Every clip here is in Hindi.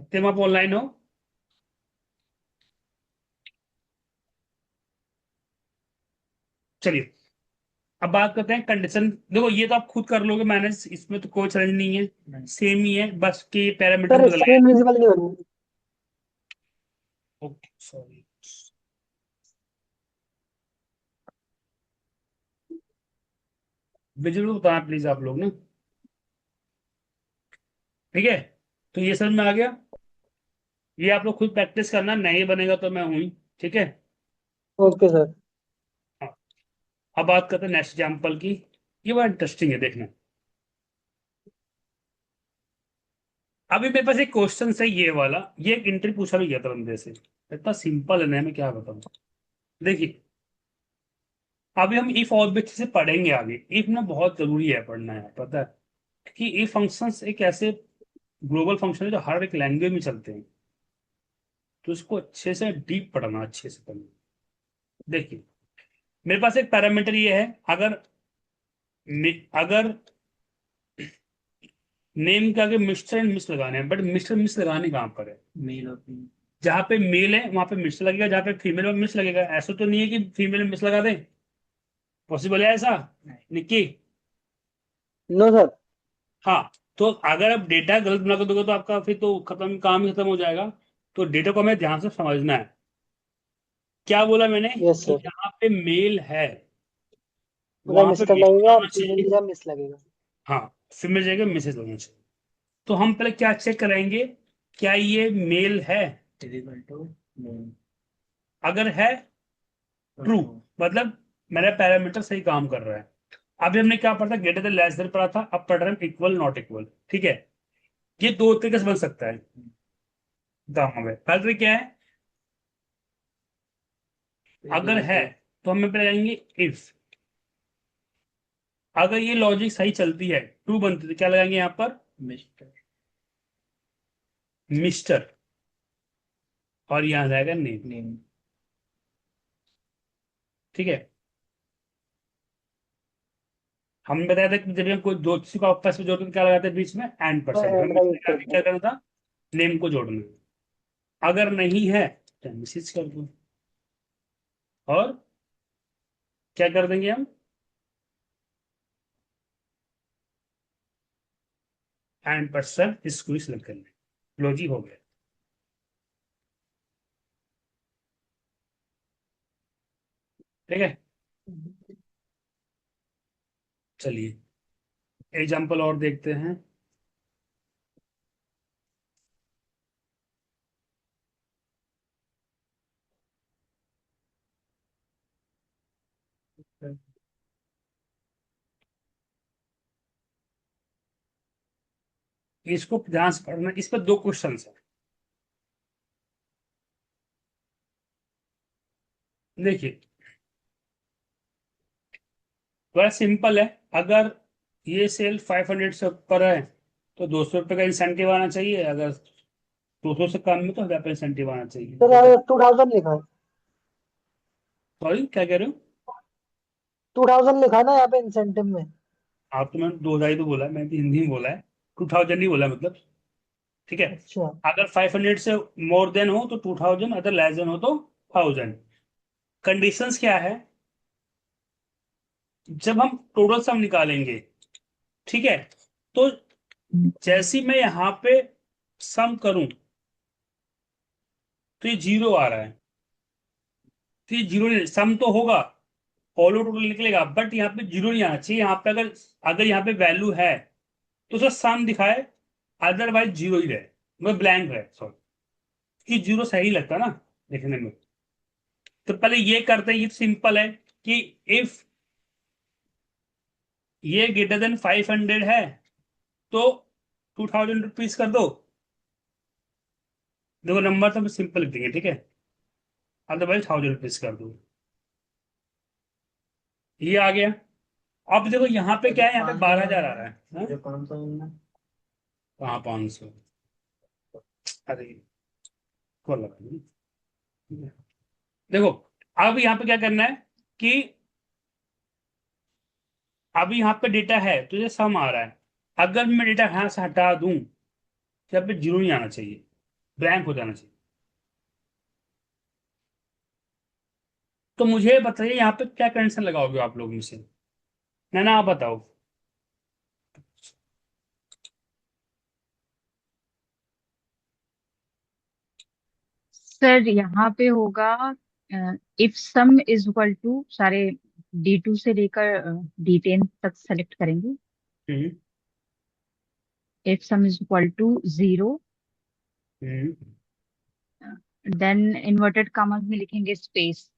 सत्यम आप ऑनलाइन हो? चलिए, अब बात करते हैं कंडीशन। देखो ये तो आप खुद कर लोगे मैनेज, इसमें तो कोई चैलेंज नहीं है, सेम ही है, बस के पैरामीटर सर बदला है। स्क्रीन विजिबल नहीं हो रही। ओके सॉरी, विजुअल बताना प्लीज आप लोग ना। ठीक है, तो ये समझ में आ गया। ये आप लोग खुद प्रैक्टिस करना, नहीं बनेगा तो मैं हूं ही। ठीक है। Okay sir. हाँ, अब बात करते हैं नेक्स्ट एग्जाम्पल की। ये बड़ा इंटरेस्टिंग है, देखना। अभी मेरे पास एक क्वेश्चन है ये वाला, ये एक इंटरव्यू पूछा भी गया था बंदे से। इतना सिंपल है ना, मैं क्या बताऊं। देखिए, अभी हम इफ और भी से पढ़ेंगे आगे। इफ ना बहुत जरूरी है पढ़ना है, पता है कि इफ फंक्शंस एक ऐसे ग्लोबल फंक्शन है जो हर एक लैंग्वेज में चलते हैं। तो इसको अच्छे से डीप पढ़ना, अच्छे से पढ़ना। देखिए, मेरे पास एक पैरामीटर ये है। अगर नेम के आगे मिस्टर एंड मिस लगाने हैं, बट मिस्टर मिस लगाने कहाँ पर है? मेल और फीमेल। जहां पे मेल है वहां पे मिस्टर लगेगा, जहां पे फीमेल में मिस लगेगा। ऐसा तो नहीं है कि फीमेल में मिस लगा दें। पॉसिबल है ऐसा? निक्की? No sir. हाँ। तो अगर आप डेटा गलत बना कर दोगे तो आपका फिर तो खत्म, काम ही खत्म हो जाएगा। तो डेटा को हमें ध्यान से समझना है। क्या बोला मैंने? यस कि सर। जहां पे मेल है उधर वहां पे मिस्टर मिस्टर लगेगा, होना फीमेल चाहिए। जगह मिस लगेगा। हाँ, फीमेल जगह मिसेज होना चाहिए। तो हम पहले क्या चेक करेंगे, क्या ये मेल है? अगर है, ट्रू, मतलब मेरा पैरामीटर सही काम कर रहा है। अभी हमने क्या पढ़ा था? ग्रेटर देन लेस देन पढ़ा था। अब पढ़ रहे हैं इक्वल नॉट इक्वल। ठीक है। ये दो तरीके से बन सकता है। दाम में पहले तरीका क्या है? अगर है तो हम पहले जाएंगे इफ। अगर ये लॉजिक सही चलती है, ट्रू बनती है, तो क्या लगाएंगे यहाँ पर? मिस्टर। मिस्टर। और यहां जाएगा नेम। नेम। ठीक है। हमने बताया था कि जब हम कोई दो चीज को आपस में जोड़ते हैं, तो क्या लगाते हैं बीच में? एंड तो परसेंट। एंड हमें का यूज करते क्या हैं। करना था? नेम को जोड़ना है। अगर नहीं है तो मिसेज कर दो। और क्या कर देंगे हम? एंड परसेंट इसको सिलेक्ट कर लें। लो जी, हो गया। ठीक है। चलिए, एग्जाम्पल और देखते हैं। इसको ध्यान से पढ़ना, इस पर दो क्वेश्चन है। देखिए, बड़ा सिंपल है। अगर ये सेल 500 से ऊपर है तो 200 रुपये का इंसेंटिव आना चाहिए। अगर 200 से कम में तो 1000 का इंसेंटिव आना सर चाहिए। 2000 लिखा है। सॉरी, क्या कह रहे हो? 2000 लिखा है ना यहाँ पे इंसेंटिव में। आप तो मैंने 2000 ही तो बोला है, मैंने तो हिंदी में बोला है। 2000 ही बोला है, मतलब। ठीक है। अच्छा। अगर 500 से मोर देन हो तो 2000, अगर लेस देन हो तो 1000। कंडीशंस क्या है? जब हम टोटल सम निकालेंगे, ठीक है, तो जैसे ही मैं यहाँ पे सम करूं तो ये जीरो आ रहा है। तो ये जीरो नहीं, सम तो होगा, ऑल टोटल निकलेगा, बट यहाँ पे जीरो नहीं आना चाहिए। यहाँ पे अगर अगर यहाँ पे वैल्यू है तो उसका सम दिखाए, अदरवाइज जीरो ही रहे, मतलब ब्लैंक रहे। सॉरी, कि जीरो सही लगता है ना देखने में। तो पहले ये करते हैं, ये सिंपल है कि इफ ये ग्रेटर देन 500 है तो 2000 रुपीज कर दो। देखो, नंबर तो हम सिंपल लिख देंगे, ठीक है। अदरवाइज 1000 रुपीज कर दो। ये आ गया। अब देखो यहाँ पे क्या है, यहाँ पे 12,000 आ रहा है, हाँ? 500 कहाँ 500? अरे, को लगा। देखो, अब यहाँ पे क्या करना है कि अभी यहाँ पे डेटा है तो ये सम आ रहा है। अगर मैं डेटा यहाँ से हटा दूं तो यहाँ पे जीरो नहीं आना चाहिए। ब्लैंक हो जाना चाहिए। तो मुझे बताइए यहाँ पे क्या कंडीशन लगाओगे आप लोग में से, ना आप बताओ। सर यहाँ पे होगा, if sum is equal to, सारे D2 से लेकर D10 तक सेलेक्ट करेंगे। Hmm. If sum is equal to 0, hmm. Then inverted commas में लिखेंगे स्पेस।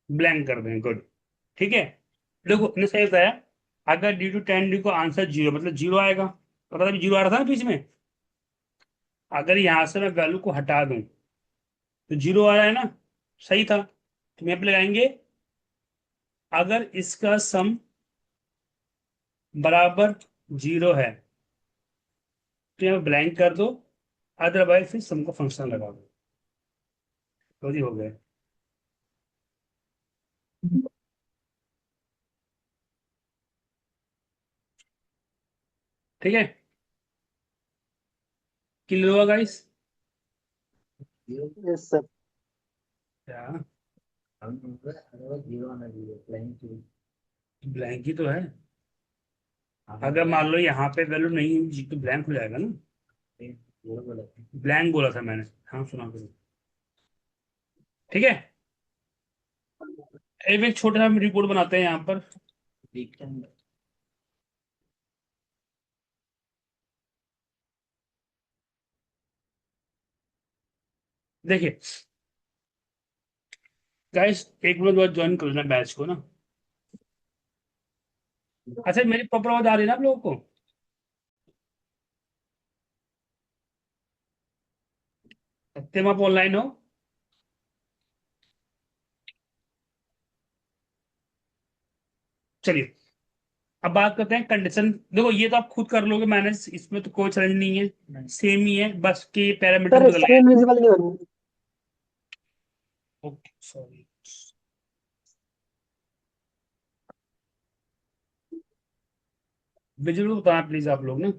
ब्लैंक कर दें, गुड। ठीक है, देखो ने सही बताया। अगर D to 10D को आंसर जीरो, मतलब जीरो आएगा, पता था जीरो आ रहा था ना बीच में। अगर यहां से मैं वैल्यू को हटा दूं तो जीरो आ रहा है ना, सही था। तो मैं यहाँ पे लगाएंगे, अगर इसका सम बराबर जीरो है तो यहाँ ब्लैंक कर दो, अदरवाइज फिर सम का फंक्शन लगा दो। तो जी हो गया। ठीक है, क्लियर हुआ गाइस? Yes sir. क्या, ब्लैंक ही तो है। अगर मान लो यहाँ पे वैल्यू नहीं हुई तो ब्लैंक हो जाएगा ना। ब्लैंक बोला था मैंने, हाँ सुना करो। ठीक है, एक छोटा सा रिपोर्ट बनाते हैं यहाँ पर। देखिए गाइस, एक मिनट बाद ज्वाइन कर लेना बैच को ना। अच्छा, मेरी प्रॉपर आवाज आ रही है ना आप लोगों को? सत्यम आप ऑनलाइन हो? चलिए, अब बात करते हैं कंडीशन। देखो ये तो आप खुद कर लोगे मैनेज, इसमें तो कोई चैलेंज नहीं है, सेम ही है, बस के पैरामीटर सर बदल गए। स्क्रीन विजिबल नहीं हो रही। Okay sorry. विजुअल बताना प्लीज आप लोग ना।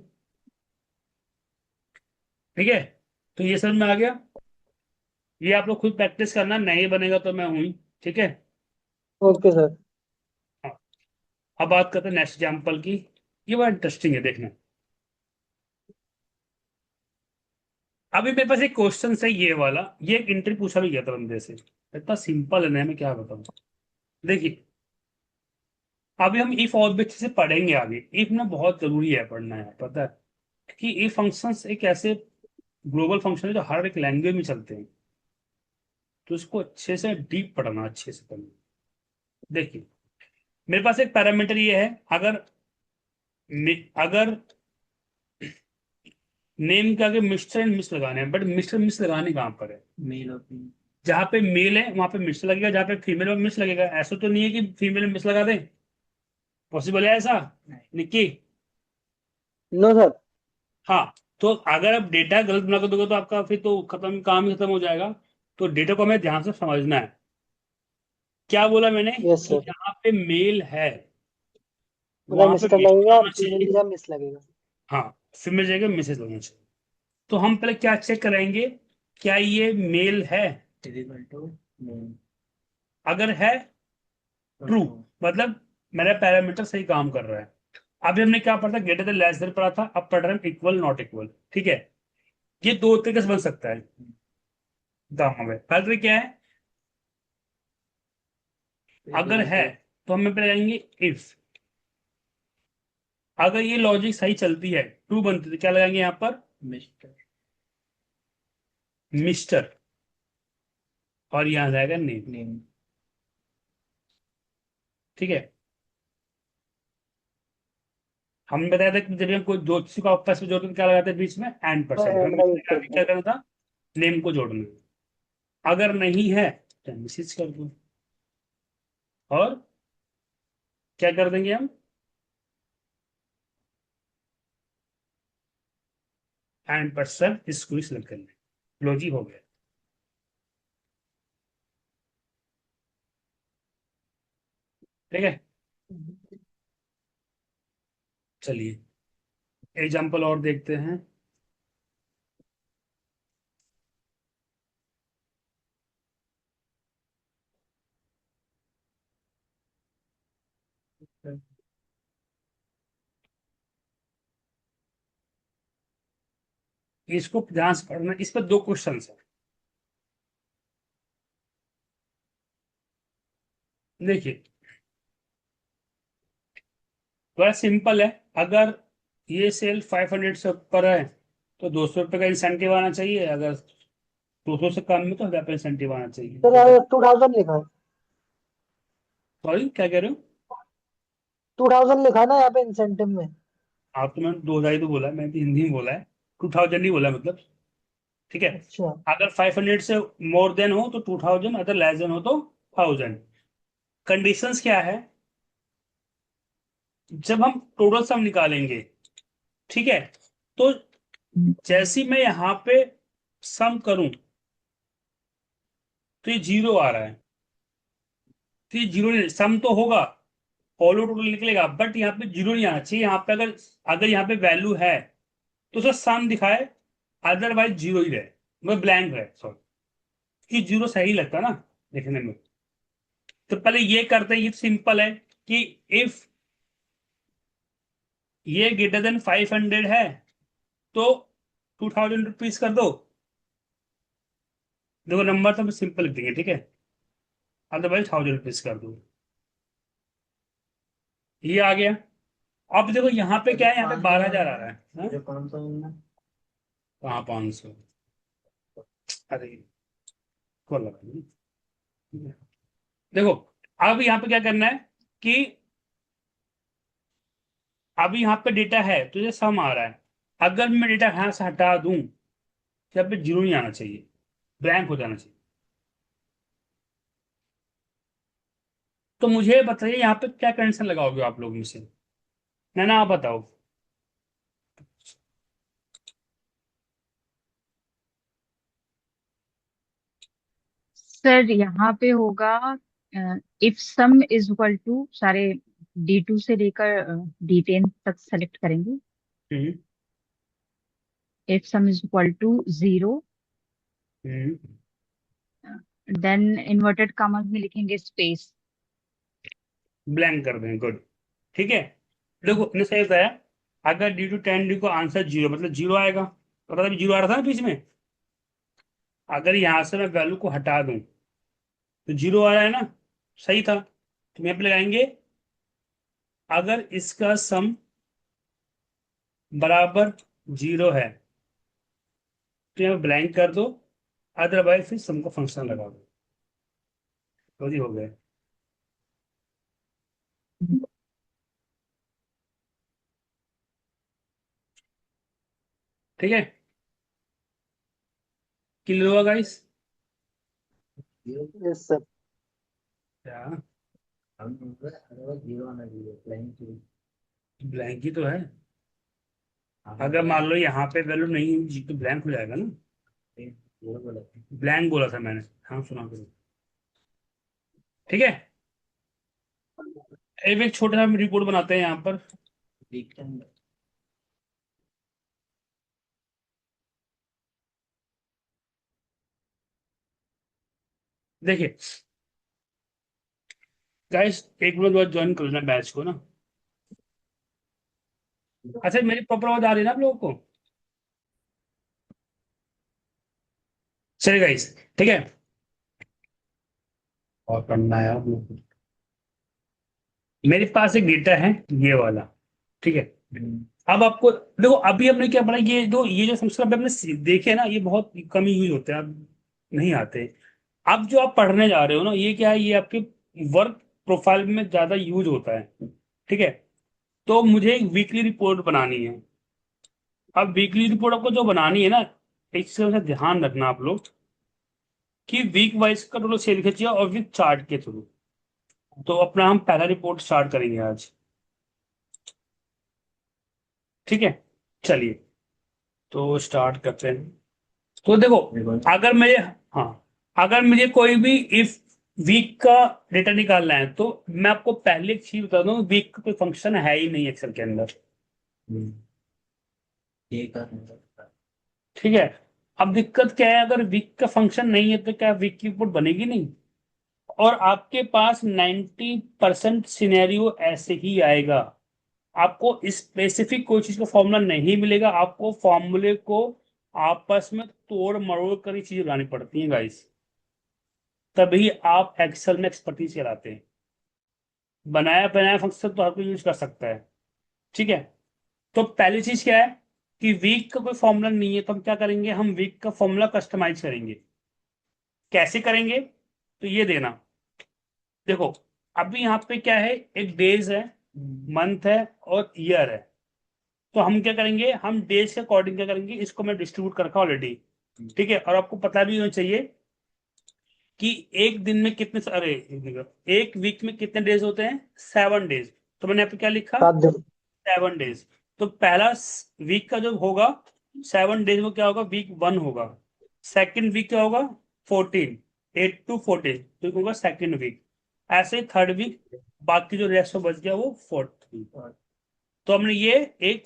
ठीक है, तो ये समझ में आ गया। ये आप लोग खुद प्रैक्टिस करना, नहीं बनेगा तो मैं हूं ही। ठीक है। Okay sir. हाँ, अब बात करते हैं नेक्स्ट एग्जाम्पल की। ये बड़ा इंटरेस्टिंग है, देखना। अभी मेरे पास एक क्वेश्चन है ये वाला, ये एक इंटरव्यू पूछा भी गया था बंदे से। इतना सिंपल है ना, मैं क्या बताऊं। देखिए, अभी हम इफ और भी अच्छे से पढ़ेंगे आगे। इफ ना बहुत जरूरी है पढ़ना है, पता है। कि इफ फंक्शंस एक ऐसे ग्लोबल फंक्शन है जो हर एक लैंग्वेज में चलते हैं। तो इसको अच्छे से डीप पढ़ना, अच्छे से पढ़ना। देखिए, मेरे पास एक पैरामीटर ये है। अगर अगर नेम के आगे मिस्टर एंड मिस लगाने हैं, बट मिस्टर मिस लगाने कहाँ पर है? जहाँ पे मेल है वहां पे मिस लगेगा, जहाँ पे फीमेल में मिस लगेगा। ऐसा तो नहीं है कि फीमेल में मिस लगा दे। पॉसिबल है ऐसा? निक्की? No sir. हाँ। तो अगर आप डेटा गलत बना कर दोगे तो आपका फिर तो खत्म, काम ही खत्म हो जाएगा। तो डेटा को हमें ध्यान से समझना है। क्या बोला मैंने? यस कि सर। जहाँ पे मेल है उधर वहां पे मिस्टर मिस्टर लगेगा, होना फीमेल की चाहिए। जगह मिस लगेगा। हाँ, फीमेल जगह मिसेज होना चाहिए। तो हम पहले क्या चेक करेंगे, क्या ये मेल है? अगर है, ट्रू, मतलब मेरा पैरामीटर सही काम कर रहा है। अभी हमने क्या पढ़ा था, ग्रेटर देन लेस देन पढ़ा था, अब पढ़ रहे हैं इक्वल नॉट इक्वल। ठीक है, ये दो तरीके से बन सकता है। दाम में पहले तरीका क्या है, अगर है तो हम पे लगाएंगे इफ। अगर ये लॉजिक सही चलती है, ट्रू बनती है, तो क्या लगाएंगे यहाँ पर? मिस्टर। और यहाँ जाएगा नेम। ठीक है, हमने बताया था कि जब हम कोई दो चीज को आपस में जोड़ते हैं तो क्या लगाते हैं बीच में? एंड मैं परसेंट। एंड हमें का यूज आगे करता क्या हूँ। करना था? नेम को जोड़ना है। अगर नहीं है तो मैसेज कर दो, और क्या कर देंगे हम? एंड परसेंट इसको ही सिलेक्ट कर लें। लो जी, हो गया। ठीक है, चलिए एग्जाम्पल और देखते हैं। इसको ध्यान से पढ़ना, इस पर 2 क्वेश्चन है। देखिए बड़ा सिंपल है। अगर ये सेल 500 से ऊपर है तो 200 रुपये का इंसेंटिव आना चाहिए, अगर 200 से कम में तो 1000 रुपये इंसेंटिव आना चाहिए। सर यहाँ 2000 लिखा है। सॉरी क्या कह रहे हो? 2000 लिखा है ना यहाँ पे इंसेंटिव में। आप तो मैंने 2000 ही तो बोला है, मैंने तो हिंदी में बोला है, 2000 नहीं बोला मतलब। ठीक है। अच्छा। अगर 500 से मोर देन हो तो 2000, अगर लेस देन हो तो 1000। कंडीशंस क्या है? जब हम टोटल सम निकालेंगे, ठीक है, तो जैसे ही मैं यहाँ पे सम करूं तो ये 0 आ रहा है, तो ये 0 नहीं, सम तो होगा, फॉलो टोटल निकलेगा, बट यहाँ पे 0 नहीं आना चाहिए। यहाँ पे अगर अगर यहाँ पे वैल्यू है तो सर सम दिखाए, अदरवाइज 0 ही रहे, मतलब ब्लैंक रहे, सॉरी। कि 0 सही लगता ना देखने में। तो पहले ये करते हैं, ये सिंपल है कि इफ ये ग्रेटर देन 500 है तो 2000 रुपीज कर दो। देखो नंबर तो हम सिंपल लिख देंगे, ठीक है, अदरवाइज 1000 रुपीज कर दो। ये आ गया। अब देखो यहाँ पे क्या है, यहाँ पे 12,000 आ रहा है, हाँ? कहाँ 500? अरे को लगा नहीं। ठीक है। देखो अब यहाँ पे क्या करना है कि अभी यहाँ पे डेटा है तो ये सम आ रहा है। अगर मैं डेटा यहाँ से हटा दूं तो यहाँ पे 0 नहीं आना चाहिए, ब्लैंक हो जाना चाहिए। तो मुझे बताइए यहाँ पे क्या कंडीशन लगाओगे आप लोग में से? ना आप बताओ। सर यहाँ पे होगा if sum is equal to सारे D2 से लेकर D10 तक सेलेक्ट करेंगे। Hmm. If sum is equal to 0, hmm. Then inverted commas में लिखेंगे स्पेस। ब्लैंक कर दें, गुड। ठीक है। देखो अपने सही बताया। अगर D to 10 D को आंसर 0 मतलब 0 आएगा, तो पता 0 आ रहा था ना बीच में। अगर यहां से मैं वैल्यू को हटा दूं तो 0 आ रहा है ना, सही था। तो यहाँ पे लगाएंगे अगर इसका सम बराबर 0 है तो यहाँ ब्लैंक कर दो, अदरवाइज फिर सम का फंक्शन लगा दो। तो जी हो गए। ठीक है, क्लियर हुआ गाइस? Yes sir. क्या? ब्लैंक ही तो है। अगर मान लो यहाँ पे वैल्यू नहीं हुई तो ब्लैंक हो जाएगा ना। ब्लैंक बोला था मैंने, हाँ सुना करो। ठीक है। एक छोटा सा रिपोर्ट बनाते हैं यहाँ पर। देखिए गाइस, एक मिनट बाद ज्वाइन कर लेना बैच को ना। अच्छा मेरी प्रॉपर आवाज आ रही है ना आप लोगों को? चलिए गाइस, ठीक है, और करना है आप लोगों को। मेरे पास एक डेटा है ये वाला, ठीक है। अब आपको देखो, अभी हमने क्या पढ़ा, ये जो फंक्शन अभी हमने देखे ना, ये बहुत कम यूज होते हैं, अब नहीं आते। अब जो आप पढ़ने जा रहे हो ना, ये क्या है, ये आपके वर्क प्रोफाइल में ज्यादा यूज होता है। ठीक है। तो मुझे एक वीकली रिपोर्ट बनानी है। अब वीकली रिपोर्ट आपको जो बनानी है ना, एक चीज का ध्यान रखना आप लोग कि वीक वाइज का टोटल सेल खींचिए और विद चार्ट के थ्रू। तो अपना हम पहला रिपोर्ट स्टार्ट करेंगे आज। ठीक है, चलिए तो स्टार्ट करते हैं। तो देखो अगर मुझे, हाँ, अगर मुझे कोई भी इफ वीक का डेटा निकालना है तो मैं आपको पहले एक चीज बता दूं, वीक का कोई फंक्शन है ही नहीं एक्सेल के अंदर। ठीक है। अब दिक्कत क्या है, अगर वीक का फंक्शन नहीं है तो क्या वीक की रिपोर्ट बनेगी नहीं? और आपके पास 90% सिनेरियो ऐसे ही आएगा। आपको स्पेसिफिक कोई चीज का फॉर्मूला नहीं मिलेगा, आपको फॉर्मूले को आपस में तोड़ मरोड़ कर ही चीजें लानी पड़ती हैं गाइस, तभी आप एक्सेल में एक्सपर्टीज चलाते हैं। बनाया बनाया फंक्शन तो हर कोई यूज कर सकता है। ठीक है, तो पहली चीज क्या है कि वीक का कोई फॉर्मूला नहीं है, तो हम क्या करेंगे, हम वीक का फॉर्मूला कस्टमाइज करेंगे। कैसे करेंगे, तो ये देना, देखो अभी यहाँ पे क्या है, एक डेज है, मंथ है और ईयर है। तो हम क्या करेंगे, हम डेज के अकॉर्डिंग क्या करेंगे, इसको मैं डिस्ट्रीब्यूट कर रखा ऑलरेडी। ठीक है, और आपको पता भी होना चाहिए कि एक दिन में कितने, अरे एक वीक में कितने डेज होते हैं, 7 डेज। तो मैंने यहाँ पे क्या लिखा, 7 दिन। 7 डेज। तो पहला वीक का जो होगा 7 डेज, वो क्या होगा, वीक 1 होगा। सेकंड वीक क्या होगा, 14, 8 to 14, तो होगा सेकंड वीक। ऐसे थर्ड वीक, बाकी जो रेस्ट बच गया वो फोर्थ वीक। तो हमने ये एक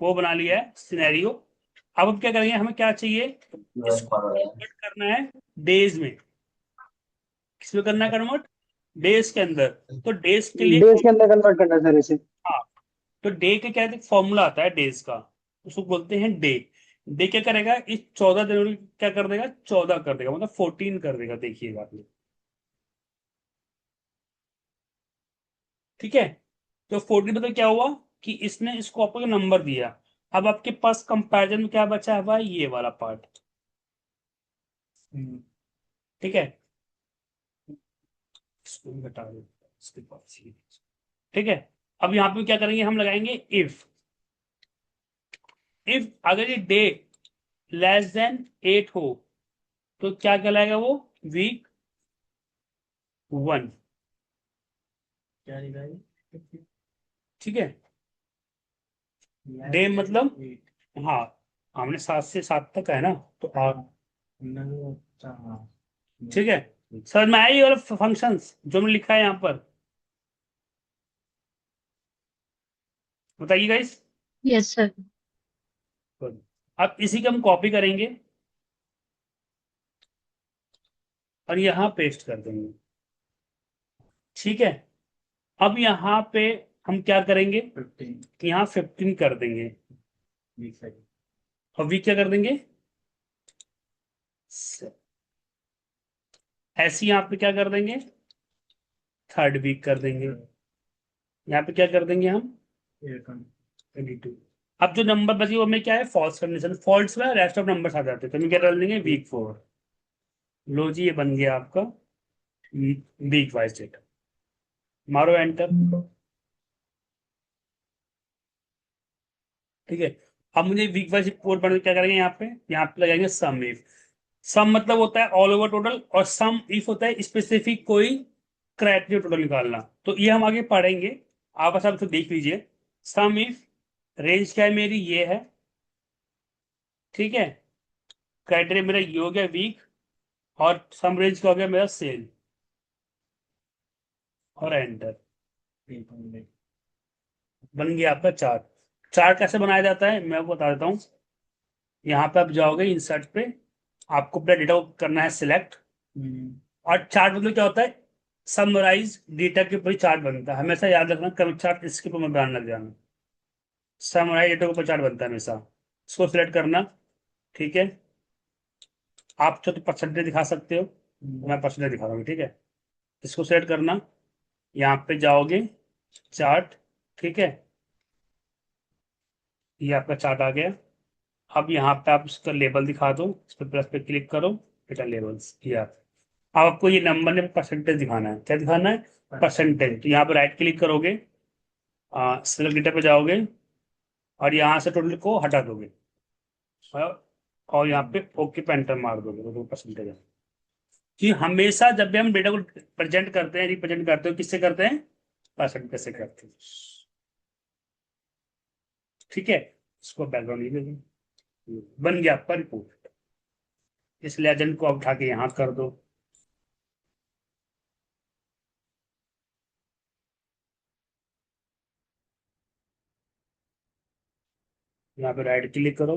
वो बना लिया है सिनेरियो। अब हम क्या करेंगे, हमें क्या चाहिए, इसको कन्वर्ट करना है डेज में। किसमें करना है कन्वर्ट, डेज के अंदर। तो डेज के लिए डेज के अंदर कन्वर्ट करना है सर इसे। हाँ, तो डे के क्या फॉर्मूला आता है डेज का, उसको बोलते हैं डे। डे क्या करेगा, इस 14 जनवरी क्या कर देगा, 14 कर देगा, मतलब 14 कर देगा, देखिएगा आप लोग। ठीक है, तो 14 मतलब क्या हुआ कि इसने इसको आपको नंबर दिया। अब आपके पास कंपैरिजन में क्या बचा हुआ है, ये वाला पार्ट। ठीक है, इसको भी हटा दो, इसके पास ये। ठीक है, अब यहाँ पे क्या करेंगे, हम लगाएंगे इफ। इफ अगर ये डे लेस देन 8 हो, तो क्या कहलाएगा वो, वीक 1। ठीक है, डे मतलब, हाँ, हमने 7 से 7 तक है ना, तो आप, ठीक है, सर में आई और फंक्शंस जो मैंने लिखा है यहाँ पर, बताइए गाइस। Yes sir. अब इसी को हम कॉपी करेंगे और यहाँ पेस्ट कर देंगे। ठीक है, अब यहाँ पे हम क्या करेंगे, यहाँ 15 कर देंगे, और वीक क्या कर देंगे, ऐसे यहाँ पे क्या कर देंगे, थर्ड वीक कर देंगे। यहाँ पे क्या कर देंगे हम, 22। अब जो नंबर बची वो में क्या है, फॉल्स कंडीशन, फॉल्स में रेस्ट ऑफ नंबर्स आ जाते हैं, तो हम क्या कर देंगे, वीक 4। लो जी, ये बन गया आपका वीक वाइज डेटा। मारो एंटर। ठीक है, अब मुझे वीक वाइज रिपोर्ट बनाने क्या करेंगे, यहाँ पे लगाएंगे सम इफ। सम मतलब होता है ऑल ओवर टोटल, और सम इफ होता है स्पेसिफिक कोई क्राइटेरिया टोटल निकालना। तो ये हम आगे पढ़ेंगे, आप बस आप तो देख लीजिए। सम इफ, रेंज क्या है मेरी, ये है। ठीक है, क्राइटेरिया मेरा ये हो गया वीक, और सम रेंज का हो गया मेरा सेल, और एंटर। बन गया आपका चार्ट। चार्ट कैसे बनाया जाता है मैं आपको बता देता हूँ। यहाँ पे आप जाओगे इंसर्ट पे, आपको अपना डेटा को करना है सिलेक्ट। और चार्ट मतलब क्या होता है, समराइज डेटा के ऊपर चार्ट बनता है, हमेशा याद रखना, कभी चार्ट इसके ऊपर मत बनाने लग जाना। समराइज डेटा के ऊपर चार्ट बनता है हमेशा, इसको सिलेक्ट करना। ठीक है, आप चाहे तो परसेंटेज दिखा सकते हो, मैं परसेंटेज दिखा रहा हूँ। ठीक है, इसको सेलेक्ट करना, यहाँ पे जाओगे, चार्ट। ठीक है, ये आपका चार्ट आ गया। अब यहाँ पे आप इसका लेबल दिखा दो, इस पर प्लस पे क्लिक करो, डेटा लेबल्स किया। अब आपको ये नंबर ने परसेंटेज दिखाना है, क्या दिखाना है, परसेंटेज। तो यहाँ पे राइट क्लिक करोगे, सिलेक्ट डेटा पे जाओगे, और यहाँ से टोटल को हटा दोगे, और यहाँ पे ओके पे एंटर मार दोगे, तो परसेंटेज है। कि हमेशा जब भी हम डेटा को प्रेजेंट करते हैं, रिप्रेजेंट करते हो, किससे करते हैं, परसेंटेज से करते हैं। ठीक है, इसको बैकग्राउंड नहीं देंगे। बन गया आपका रिपोर्ट। इस लेजेंड को आप उठा के यहाँ कर दो। यहाँ पे राइट क्लिक करो,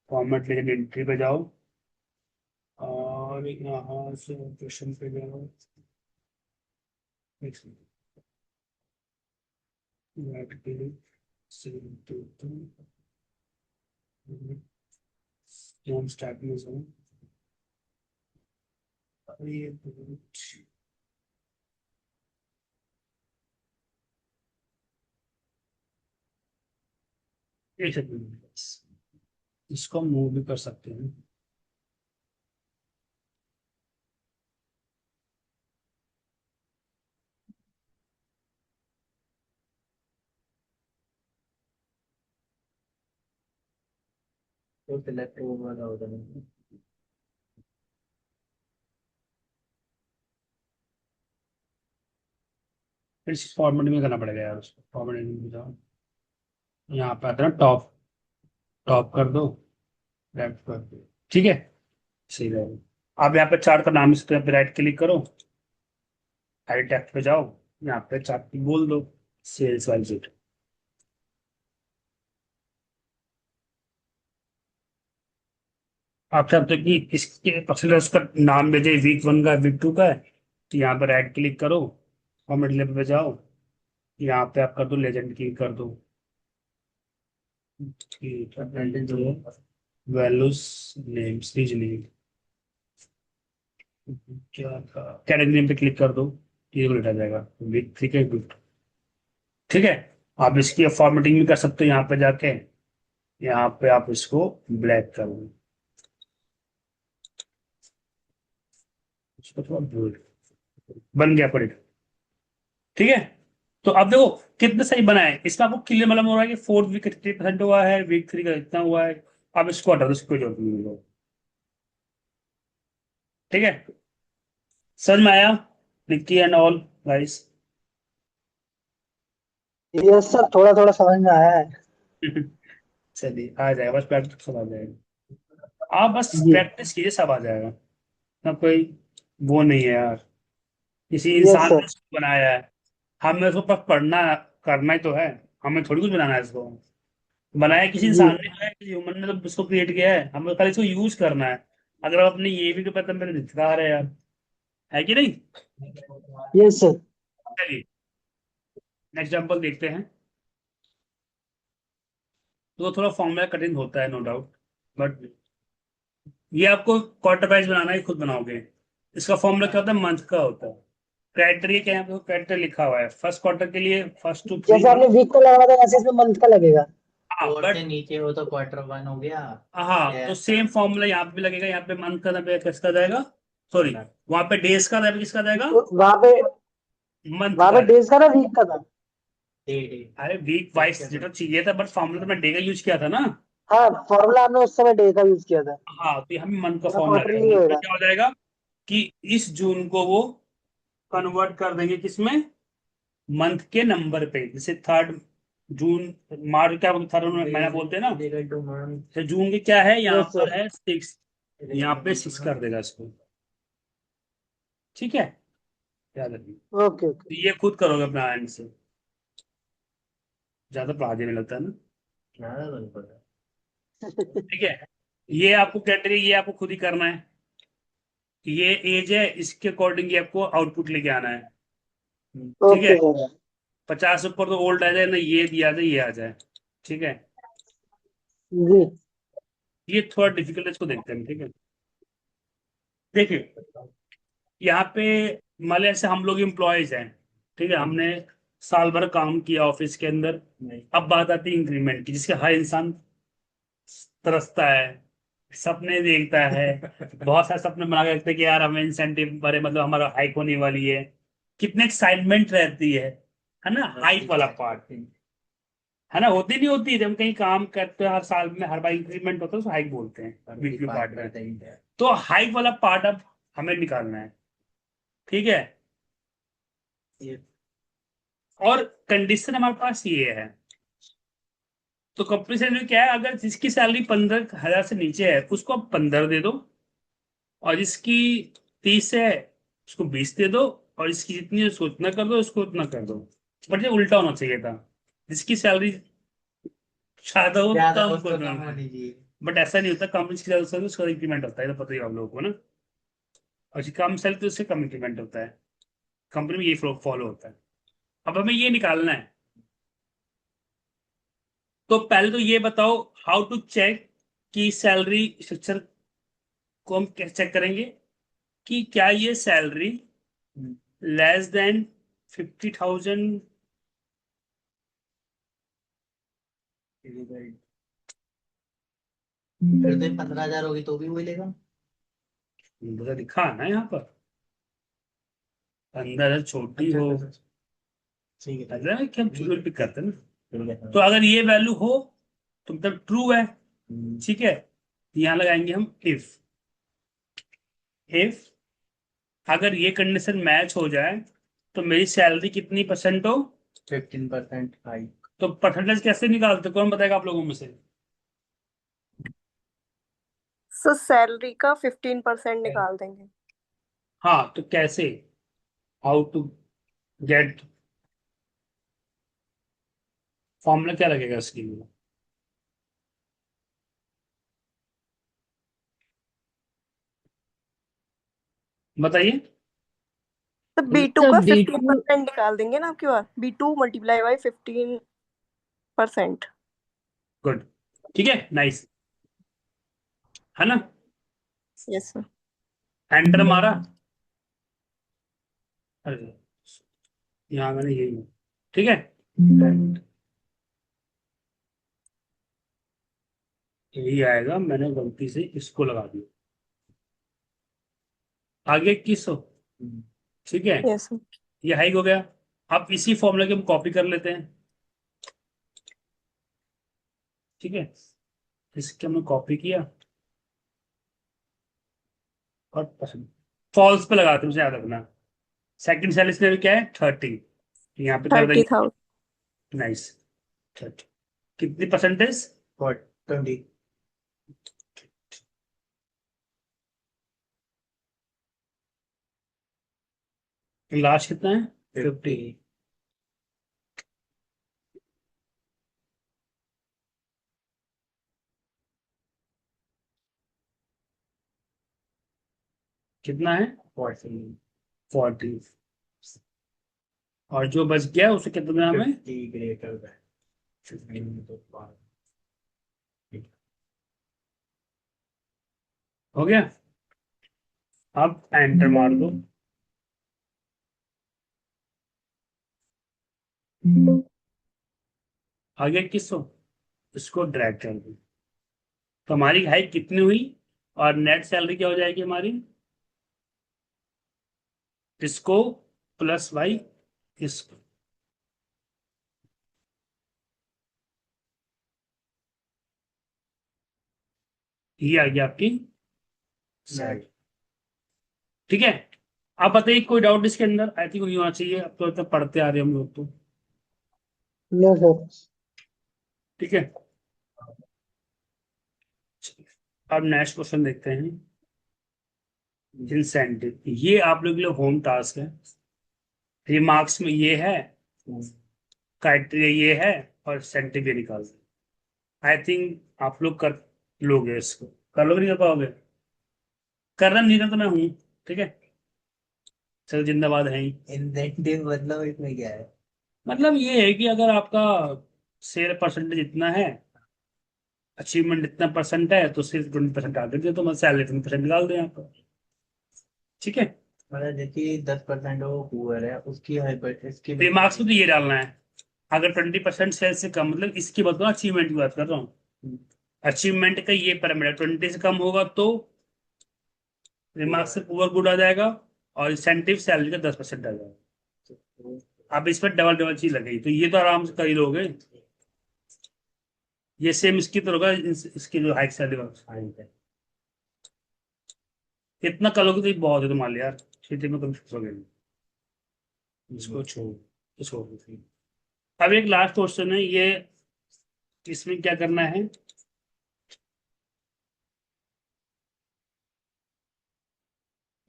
फॉर्मेट लेजेंड एंट्री पे जाओ, और अभी यहाँ से क्वेश्चन पे गया स्टार्ट में ये एक सेकंड, इसको मूव भी कर सकते हैं। तो सिलेक्ट वाला होता है। फिर इस फॉर्मेट में करना पड़ेगा यार, उसको फॉर्मेट में जाओ, यहाँ पे आता है ना टॉप, टॉप कर दो, लेफ्ट कर दो, ठीक है, सही रहेगा। आप यहाँ पे चार्ट का नाम इस पे राइट क्लिक करो, एडिट टेक्स्ट पे जाओ, यहाँ पे चार्ट बोल दो सेल्स वाइज इट। आप चाहते हो कि इसके पर्सनल उसका नाम भेजे, वीक 1 का, वीक 2 का है, तो यहाँ पर राइट क्लिक करो, फॉर्मेट लेवल पे जाओ, यहाँ पे आप कर दो लेजेंड की कर दो, ठीक है, वैल्यूज नेम्स रीजनिंग, क्या कैटेगरी नेम पे क्लिक कर दो, ये उल्टा जाएगा वीक, ठीक है, वीक, ठीक है। आप इसकी फॉर्मेटिंग भी कर सकते हो, यहाँ पे जाके, यहाँ पे आप इसको ब्लैक कर दो, इसको थोड़ा बोल्ड, बन गया पड़ेगा, ठीक है। तो अब देखो कितना सही बना है, इसका आपको क्लियर मालूम हो रहा है कि फोर्थ वीक 30% हुआ है, वीक 3 का इतना हुआ है। अब इसको हटा दो, इसकी कोई जरूरत नहीं है, ठीक है। समझ में आया Nikki and all guys? Yes sir, थोड़ा थोड़ा समझ में आया है। चलिए आ जाएगा, बस प्रैक्टिस सब आ जाएगा, आप बस जी। प्रैक्टिस कीजिए, सब आ जाएगा ना, कोई वो नहीं है यार, किसी यस इंसान ने सर। इसको बनाया है, हमें उसको बस पढ़ना करना ही तो है, हमें थोड़ी कुछ बनाना है इसको, बनाया किसी जी। इंसान ने है, किसी ह्यूमन ने तो इसको क्रिएट किया है, हमें खाली इसको यूज करना है। अगर आप अपने ये भी तो पता मेरे दिखा रहे हैं यार, है कि नहीं? Yes sir. चलिए नेक्स्ट एग्जाम्पल देखते हैं। तो थोड़ा फॉर्मूला कठिन होता है नो डाउट, बट ये आपको क्वार्टर वाइज बनाना है, खुद बनाओगे। इसका फॉर्मूला क्या होता है, मंथ का होता है। क्राइटेरिया क्या है, यहाँ पे क्राइटेरिया लिखा हुआ है, फर्स्ट क्वार्टर के लिए फर्स्ट टू थ्री जैसे आपने मंथ। वीक को लगा था वैसे इसमें मंथ का लगेगा। हाँ फोर से बट, नीचे हो तो क्वार्टर 1 हो गया। हाँ तो सेम फॉर्मूला यहाँ पे भी लगेगा, यहाँ पे मंथ का किसका जाएगा, सॉरी, वहां पे डेज का किसका जाएगा, तो मंथ वहां का। पे डेज का ना वीक का था। Day day. अरे वीक वाइज जो चाहिए था, बट फॉर्मूला तो मैं डे का यूज किया था ना। हाँ, फॉर्मूला आपने उस समय डे का यूज किया था। हाँ तो हमें मंथ का पूरा फॉर्मूला आएगा, क्वार्टरली मंथ में होएगा। क्या हो जाएगा कि इस जून को वो कन्वर्ट कर देंगे किसमें, मंथ के नंबर पे, जैसे थर्ड जून, मार्च क्या थर्ड महीना बोलते हैं ना, टू मंथ। तो जून के क्या है, यहाँ यस पर सर। है 6, यहाँ पे 6 कर देगा इसको, ठीक है, याद रखिए। Okay okay. तो ये खुद करोगे अपना एंड से, ज्यादा पढ़ा देने लगता है ना, ज्यादा तो नहीं पता। ठीक है। ये आपको क्राइटेरिया, ये आपको खुद ही करना है, ये एज है, इसके अकॉर्डिंग ये आपको आउटपुट लेके आना है, ठीक है। Okay sir. 50 ऊपर तो ओल्ड आ जाए ना, ये दिया जाए ये आ जाए, ठीक है। जी। ये थोड़ा डिफिकल्ट है, इसको देखते हैं, ठीक है। देखिए यहाँ पे मान लिया जैसे हम लोग एम्प्लॉयज हैं, ठीक है, हमने साल भर काम किया ऑफिस के अंदर, अब बात आती है इंक्रीमेंट की, जिसके हर इंसान तरसता है, सपने देखता है, बहुत सारे सपने बना के रखते हैं कि यार हमें इंसेंटिव बड़े, मतलब हमारा हाइक होने वाली है, कितने एक्साइटमेंट रहती है ना, हाइक वाला पार्ट है ना, होती नहीं होती, जब हम कहीं काम करते हैं हर साल में हर बार इंक्रीमेंट होता है तो हाइक बोलते हैं, वीकली पार्ट में। तो हाइक वाला पार्ट अब हमें निकालना है, ठीक है। और कंडीशन हमारे पास ये है, तो कंपनी से क्या है, अगर जिसकी सैलरी 15,000 से नीचे है उसको आप 15 दे दो, और जिसकी 30 है उसको 20 दे दो, और इसकी जितनी है उसको उतना कर दो, उसको उतना कर दो। बट ये उल्टा होना चाहिए था, जिसकी सैलरी ज्यादा हो ज्यादा तब उसको उसको कम करना है। होनी चाहिए। बट ऐसा नहीं होता, कंपनी की ज्यादा सैलरी उसका इंक्रीमेंट होता है, तो पता ही है आप लोगों को ना। और जो कम सैलरी तो उससे कम इंक्रीमेंट होता है। कंपनी में ये फ्लो फॉलो होता है। अब हमें ये निकालना है। तो पहले तो ये बताओ हाउ टू चेक कि सैलरी स्ट्रक्चर को हम कैसे चेक करेंगे कि क्या ये सैलरी लेस देन 50,000 फिर तो 15,000 होगी तो भी वही लेगा। लिखा है ना यहाँ पर, अंदर छोटी हो, ठीक है। मतलब कि हम छोटी पिक करते हैं ना। ठीक है। तो अगर ये वैल्यू हो तो मतलब ट्रू है, ठीक है। यहाँ लगाएंगे हम इफ अगर ये कंडीशन मैच हो जाए तो मेरी सैलरी कितनी परसेंट हो। 15% हाई। तो परसेंटेज कैसे निकालते, कौन बताएगा आप लोगों में से। सर सैलरी का 15% निकाल देंगे। हाँ तो कैसे, हाउ टू गेट, फॉर्मूला क्या लगेगा इसके लिए बताइए। तो B2 तो का B2 15% निकाल देंगे ना आपकी बार, B2 मल्टीप्लाई बाई 15%। गुड, ठीक है, नाइस, है ना। Yes sir. एंटर मारा, अरे यहाँ मैंने यही, ठीक है, यही आएगा, मैंने गलती से इसको लगा दिया, आगे 2100, ठीक है। Yes sir. ये हाइक हो गया। अब इसी फॉर्मूला की हम कॉपी कर लेते हैं, ठीक है। इसके हमने कॉपी किया और फॉल्स पे लगाते हैं, उसे याद रखना। सेकंड सेल इसने भी क्या है 30, यहाँ पे कर देंगे 30,000। नाइस 30। कितनी परसेंटेज 20। लास्ट कितना है 50। कितना है 40, और जो बच गया उसे कितना में 50 ग्रेटर देन 15 तो हो गया। अब एंटर मार दो, आगे 2100, इसको ड्रैग कर दो। तो हमारी हाइक कितनी हुई और नेट सैलरी क्या हो जाएगी हमारी, इसको प्लस वाई इसको, ये आ गया आपकी सैलरी, ठीक है। आप बताइए कोई डाउट इसके अंदर, आई थिंक नहीं होना चाहिए, अब तो इतना पढ़ते आ रहे हैं हम लोग तो, नो सर। ठीक है। अब नेक्स्ट क्वेश्चन देखते हैं। इंसेंटिव, ये आप लोग के लिए होम टास्क है। रिमार्क्स में ये है, क्राइटेरिया ये है, और इंसेंटिव ये निकाल दो। आई थिंक आप लोग कर लोगे इसको, कर लोगे नहीं कर पाओगे, करना नहीं करना तो मैं हूँ, ठीक है। चलो जिंदाबाद है ही। इंसेंटिव मतलब इसमें क्या है? मतलब ये है कि अगर आपका शेयर परसेंटेज इतना है, अचीवमेंट इतना परसेंट है, तो सिर्फ 20% आगे दे तो मैं सैलरी 20% निकाल दें आपको, ठीक है। मतलब देखिए 10% वो पुअर है उसकी हाइपर इसकी रिमार्क्स में तो ये डालना है, अगर 20% सेल से कम, मतलब इसकी बात अचीवमेंट की बात कर रहा हूँ। अचीवमेंट का ये पैरामीटर 20 से कम होगा तो रिमार्क्स से पुअर गुड आ जाएगा, और इंसेंटिव सैलरी का 10% आ जाएगा। अब इस पर डबल डबल चीज लगेगी, तो ये तो आराम से कर ही लोगे। ये सेम इसकी तरह होगा, इसकी जो हाइक सैलरी इतना करोगे तो ये बहुत है तुम्हारे लिए यार, खेती में कभी फंसोगे नहीं। इसको छोड़ छोड़ दो। अब एक लास्ट क्वेश्चन है ये, इसमें क्या करना है,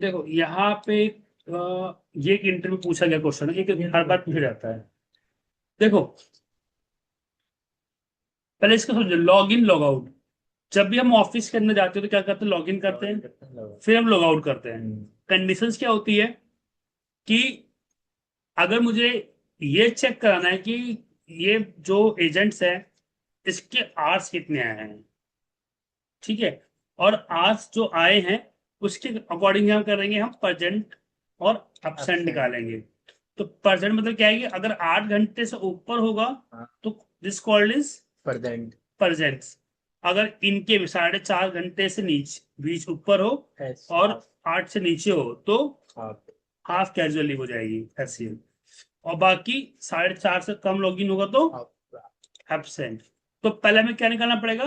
देखो यहाँ पे ये एक इंटरव्यू पूछा गया क्वेश्चन है, एक हर बार पूछा जाता है। देखो पहले इसको समझो, लॉग इन लॉग आउट, जब भी हम ऑफिस के अंदर जाते हैं तो क्या करते हैं, लॉग इन करते हैं, फिर हम लॉग आउट करते हैं। कंडीशंस क्या होती है कि अगर मुझे ये चेक कराना है कि ये जो एजेंट्स है इसके आवर्स कितने आए हैं, ठीक है, और आवर्स जो आए हैं उसके अकॉर्डिंग हम करेंगे, हम परसेंट और अपसेंट Absent. निकालेंगे। तो परसेंट मतलब क्या है कि अगर 8 घंटे से ऊपर होगा हाँ। तो this called is percent percents. अगर इनके भी 4.5 घंटे से नीचे बीच ऊपर हो और 8 से नीचे हो तो हाफ कैजुअल लीव हो जाएगी एचसीएल, और बाकी 4.5 से कम लॉगिन होगा तो एब्सेंट। तो पहले हमें क्या निकालना पड़ेगा,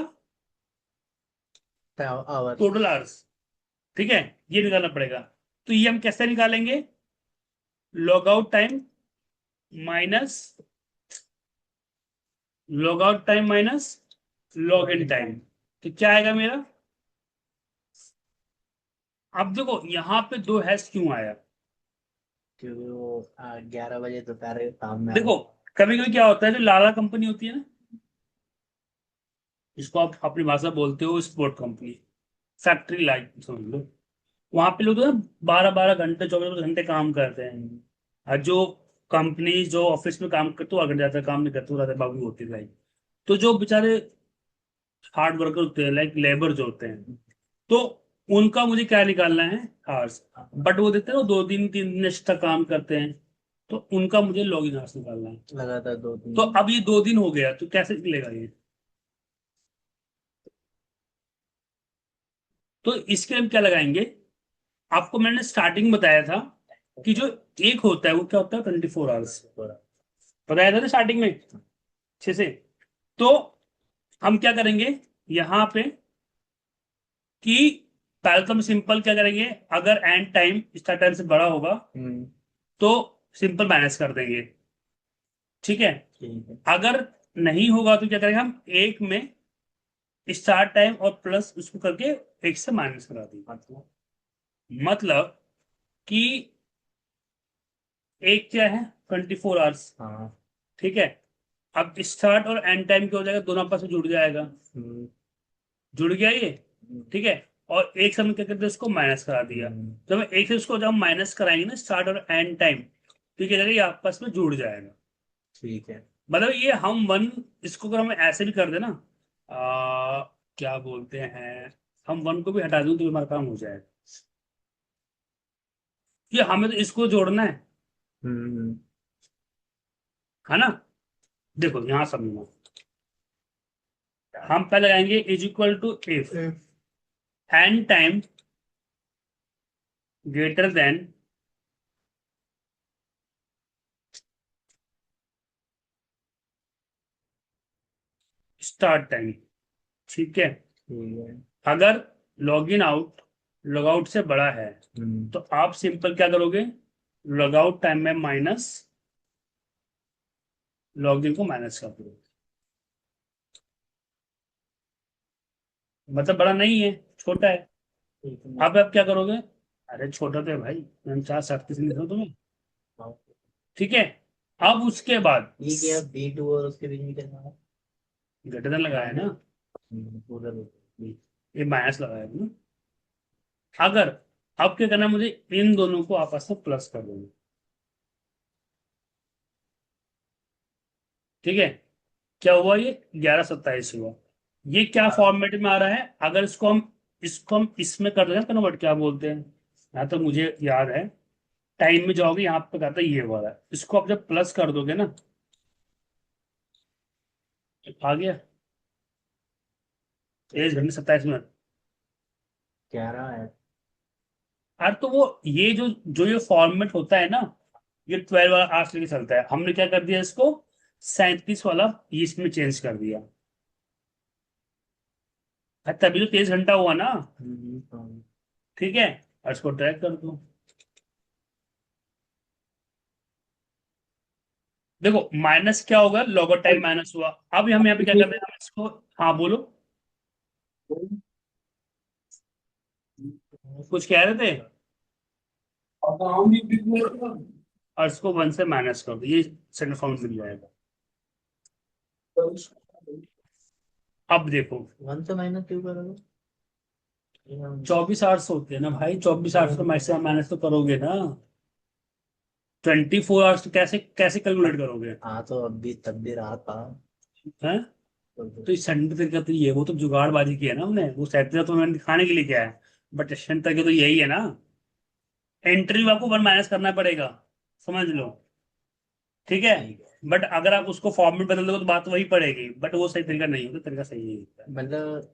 आवर्स। टोटल आवर्स, ठीक है, ये निकालना पड़ेगा। तो ये हम कैसे निकालेंगे, log out time minus log in time. तो क्या आएगा मेरा, अब देखो यहाँ पे 2 हैश क्यों आया, क्योंकि वो 11 बजे दोपहर के काम में देखो कभी कभी क्या होता है, जो लाला कंपनी होती है ना, इसको आप अपनी भाषा बोलते हो स्पोर्ट कंपनी, फैक्ट्री लाइक समझ लो, वहां पे लोग ना 12-12 घंटे 24 घंटे काम करते हैं। और जो कंपनी जो ऑफिस में काम करते हो अगर ज्यादा काम नहीं करते, वो ज्यादा बाबू होती है लाइक। तो जो बेचारे हार्ड वर्कर होते हैं लाइक लेबर जो होते हैं, तो उनका मुझे क्या निकालना है, आवर्स। बट वो देते हैं ना 2 दिन 3 दिन एक्स्ट्रा काम करते हैं, तो उनका मुझे लॉग इन आवर्स निकालना है। लगातार 2 दिन। तो अब ये 2 दिन हो गया तो कैसे निकलेगा ये, तो इसके लिए हम क्या लगाएंगे, आपको मैंने स्टार्टिंग बताया था कि जो एक होता है वो क्या होता है 24 आवर्स, बताया था ना स्टार्टिंग में अच्छे से। तो हम क्या करेंगे यहाँ पे कि पहले तो हम सिंपल क्या करेंगे, अगर एंड टाइम स्टार्ट टाइम से बड़ा होगा तो सिंपल माइनस कर देंगे, ठीक है। ठीक है। अगर नहीं होगा तो क्या करेंगे, हम एक में स्टार्ट टाइम और प्लस उसको करके एक से माइनस करा देंगे। मतलब कि एक क्या है 24 आवर्स, हाँ। ठीक है। अब स्टार्ट और एंड टाइम क्या हो जाएगा, दोनों आपस में जुड़ जाएगा, जुड़ गया ये, ठीक है। और एक समय क्या करते हैं, इसको माइनस करा दिया। जब एक से उसको जब माइनस कराएंगे ना स्टार्ट और एंड टाइम, तो क्या करेगा, ये आपस में जुड़ जाएगा। ठीक है। मतलब ये हम वन, इसको अगर हम ऐसे भी कर देना, क्या बोलते हैं, हम वन को भी हटा दूं तो हमारा काम हो जाएगा। ये हमें तो इसको जोड़ना हम्म है ना। देखो यहां समझना, हम पहले लगाएंगे is equal to if end time greater than start time, ठीक है। ठीक है। अगर log in out log out से बड़ा है तो आप सिंपल क्या करोगे, लॉग आउट टाइम में माइनस लॉग इन को माइनस कर दोगे, मतलब बड़ा नहीं है छोटा है। ठीक है। अब आप क्या करोगे, अरे छोटा तो है भाई, 49 37 लिखा तुम्हें, ठीक है। अब उसके बाद ठीक है। B2 और उसके बीच में कितना है? घटना लगाया ना, पूरा ये माइनस लगाया ना। अगर अब क्या करना है, मुझे इन दोनों को आपस में प्लस कर देना, ठीक है। क्या हुआ, ये 11 27 हुआ। ये क्या फॉर्मेट में आ रहा है, अगर इसको हम इसमें कर दें कन्वर्ट, क्या बोलते हैं, यहाँ तो मुझे याद है, टाइम में जाओगे यहाँ पे कहता है ये वाला, इसको आप जब प्लस कर दोगे ना, आ गया 23 घंटे 27 मिनट। 11 है। यार तो वो ये जो जो ये फॉर्मेट होता है ना, ये 12 वाला आवर्स लेके चलता है, हमने क्या कर दिया इसको 37 वाला ये इसमें चेंज कर दिया, तभी तो 23 घंटा हुआ ना, हाँ। ठीक है। और इसको ट्रैक कर दो, देखो माइनस क्या होगा, लॉगर टाइम माइनस हुआ। अब हम यहाँ पे क्या करते हैं, हम इसको, हाँ बोलो कुछ कह रहे थे, और इसको 1 से माइनस कर दो, ये सेकंड फॉर्म मिल जाएगा। अब देखो 1 से माइनस क्यों करोगे? 24 आवर्स होते हैं ना भाई, 24 आवर्स तो मैक्सिमम मैनेज तो करोगे ना। 24 आवर्स तो कैसे कैसे कैलकुलेट करोगे? हाँ तो अभी तब भी रहा था। हैं? तो इस संडे तरीका तो ये, वो तो जुगाड़बाजी की है ना हमने, वो सैटरडे तो मैंने दिखाने के लिए किया है। बट संडे तरीका तो यही है ना। एंट्री आपको वन माइनस करना पड़ेगा, समझ लो। ठीक है। ठीक है। बट अगर आप उसको फॉर्मेट बदल दोगे तो बात वही पड़ेगी, बट वो सही तरीका नहीं होता, तरीका सही नहीं होता। मतलब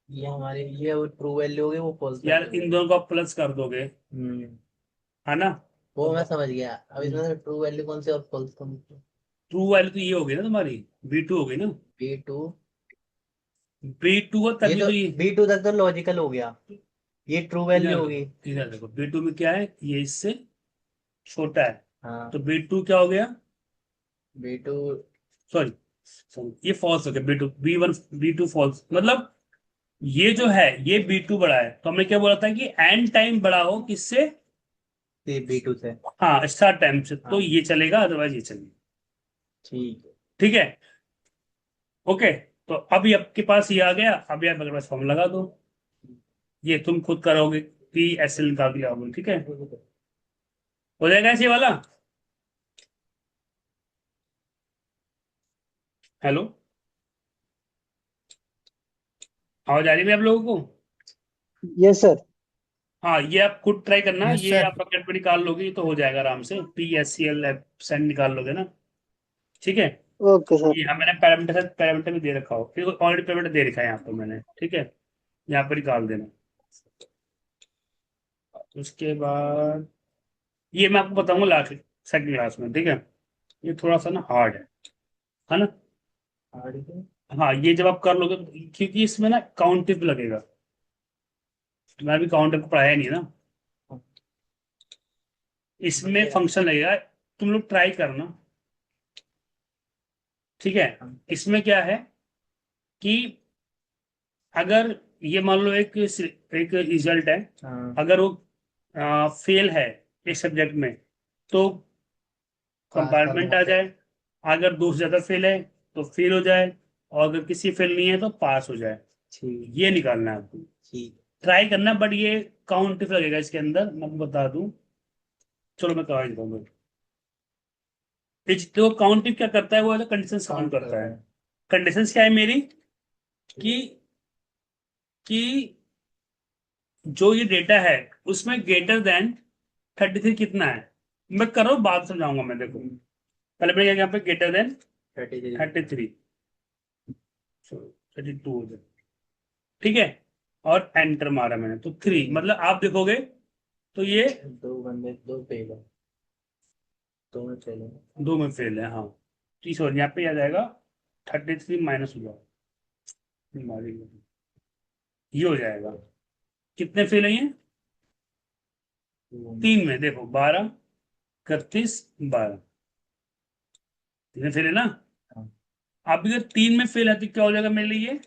ये हमारे ये वो ट्रू वैल्यू हो गई, वो फॉल्स यार वैल्यू इन हो दोनों को आप प्लस कर दोगे, गई। है ना? वो मैं समझ गया। अब इसमें से ट्रू वैल्यू कौन सी और फॉल्स कौन सी? ट्रू वैल्यू तो ये होगी ना तुम्हारी, B2 होगी ना। B2। B2 हो ये तभी तो तो ये। B2 तक तो लॉजिकल हो गया, ये ट्रू वैल्यू इधर होगी। देखो, इधर देखो, B2 में क्या है, ये इससे छोटा है। हाँ। तो B2 क्या हो गया? B2। सॉरी, ये फॉल्स हो गया। B2, B1, B2 फॉल्स, मतलब ये जो है ये B2 बड़ा है, तो हमने क्या बोला था कि एंड टाइम बड़ा हो किससे? B2 से। हाँ, स्टार्ट टाइम से, तो हाँ। ये चलेगा, अदरवाइज ये चलेगा। ठीक है। ठीक है। ओके। तो अभी आपके पास ये आ गया, अभी आप मेरे पास फॉर्म लगा दो, ये तुम खुद करोगे, PSL निकाल के आओगे, ठीक है? हो जाएगा ऐसे वाला। हेलो, आवाज आ रही है आप लोगों को? Yes sir. हाँ, ये आप खुद ट्राई करना, यस ये सर। आप पॉकेट में निकाल लोगे, ये तो हो जाएगा आराम से, PSCL सेंड निकाल लोगे ना। ठीक है। Okay sir. ये हाँ, मैंने पैरामीटर पैरामीटर भी दे रखा हो, फिर ऑलरेडी पैरामीटर दे रखा है यहाँ पर मैंने, ठीक है? यहाँ पर निकाल देना। उसके बाद ये मैं आपको बताऊंगा लास्ट सेकंड क्लास में, ठीक है? ये थोड़ा सा ना हार्ड है ना? हाँ, ये जब आप कर लोगे क्योंकि इसमें ना काउंटिव लगेगा, तो मैंने भी काउंटिव को पढ़ाया नहीं है ना, इसमें फंक्शन लगेगा। तुम लोग ट्राई करना, ठीक है? इसमें क्या है कि अगर ये मान लो एक रिजल्ट है, हाँ। अगर वो फेल है एक सब्जेक्ट में, तो पास कर कंपार्टमेंट दूंगा आ फिर। जाए। अगर दो से ज्यादा फेल है तो फेल हो जाए, और अगर किसी फेल नहीं है तो पास हो जाए। ठीक। ये निकालना है आपको, ठीक। ट्राई करना, बट ये काउंटिव लगेगा इसके अंदर, मैं आपको बता दूं। चलो मैं करवा देता हूँ। तो काउंटिव क्या करता है, वो है कंडीशन काउंट काउंट करता करता है। है। कंडीशंस क्या है मेरी, कि कि जो ये डेटा है उसमें ग्रेटर देन 33 कितना है। मैं कर रहा हूँ, बात समझाऊंगा मैं, देखो पहले मैं यहाँ पे ग्रेटर देन 33। 33, 32 हो जाए, ठीक है? और एंटर मारा मैंने तो 3, मतलब आप देखोगे तो ये दो बंदे दो फेल है, दो में फेल है। दो में फेल है, हाँ। तो सॉरी, यहाँ पे आ जाएगा 33 माइनस हो जाएगा, ये हो जाएगा। कितने फेल है ये? 3 में देखो, 12, 31, 12, 3 में फेल है ना। हाँ। आप अगर 3 में फेल है तो क्या हो जाएगा मेरे लिए?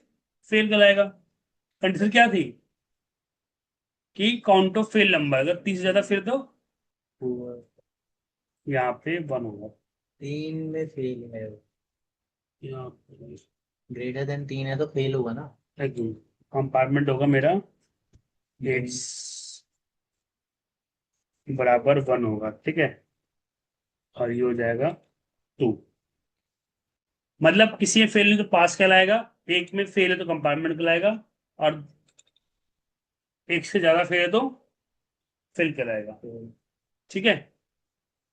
फेल कहलाएगा। कंडीशन क्या थी कि काउंट ऑफ फेल नंबर, अगर 30 से ज्यादा फेल तो यहाँ पे 1 होगा। 3 में फेल है, यहाँ ग्रेटर देन 3 है तो फेल होगा ना। कंपार्टमेंट होगा मेरा 8 बराबर 1 होगा, ठीक है? और ये हो जाएगा 2, मतलब किसी में फेल नहीं तो पास कहलाएगा, एक में फेल है तो कंपार्टमेंट कहलाएगा, और एक से ज्यादा फेल है तो फेल कहलाएगा, ठीक है?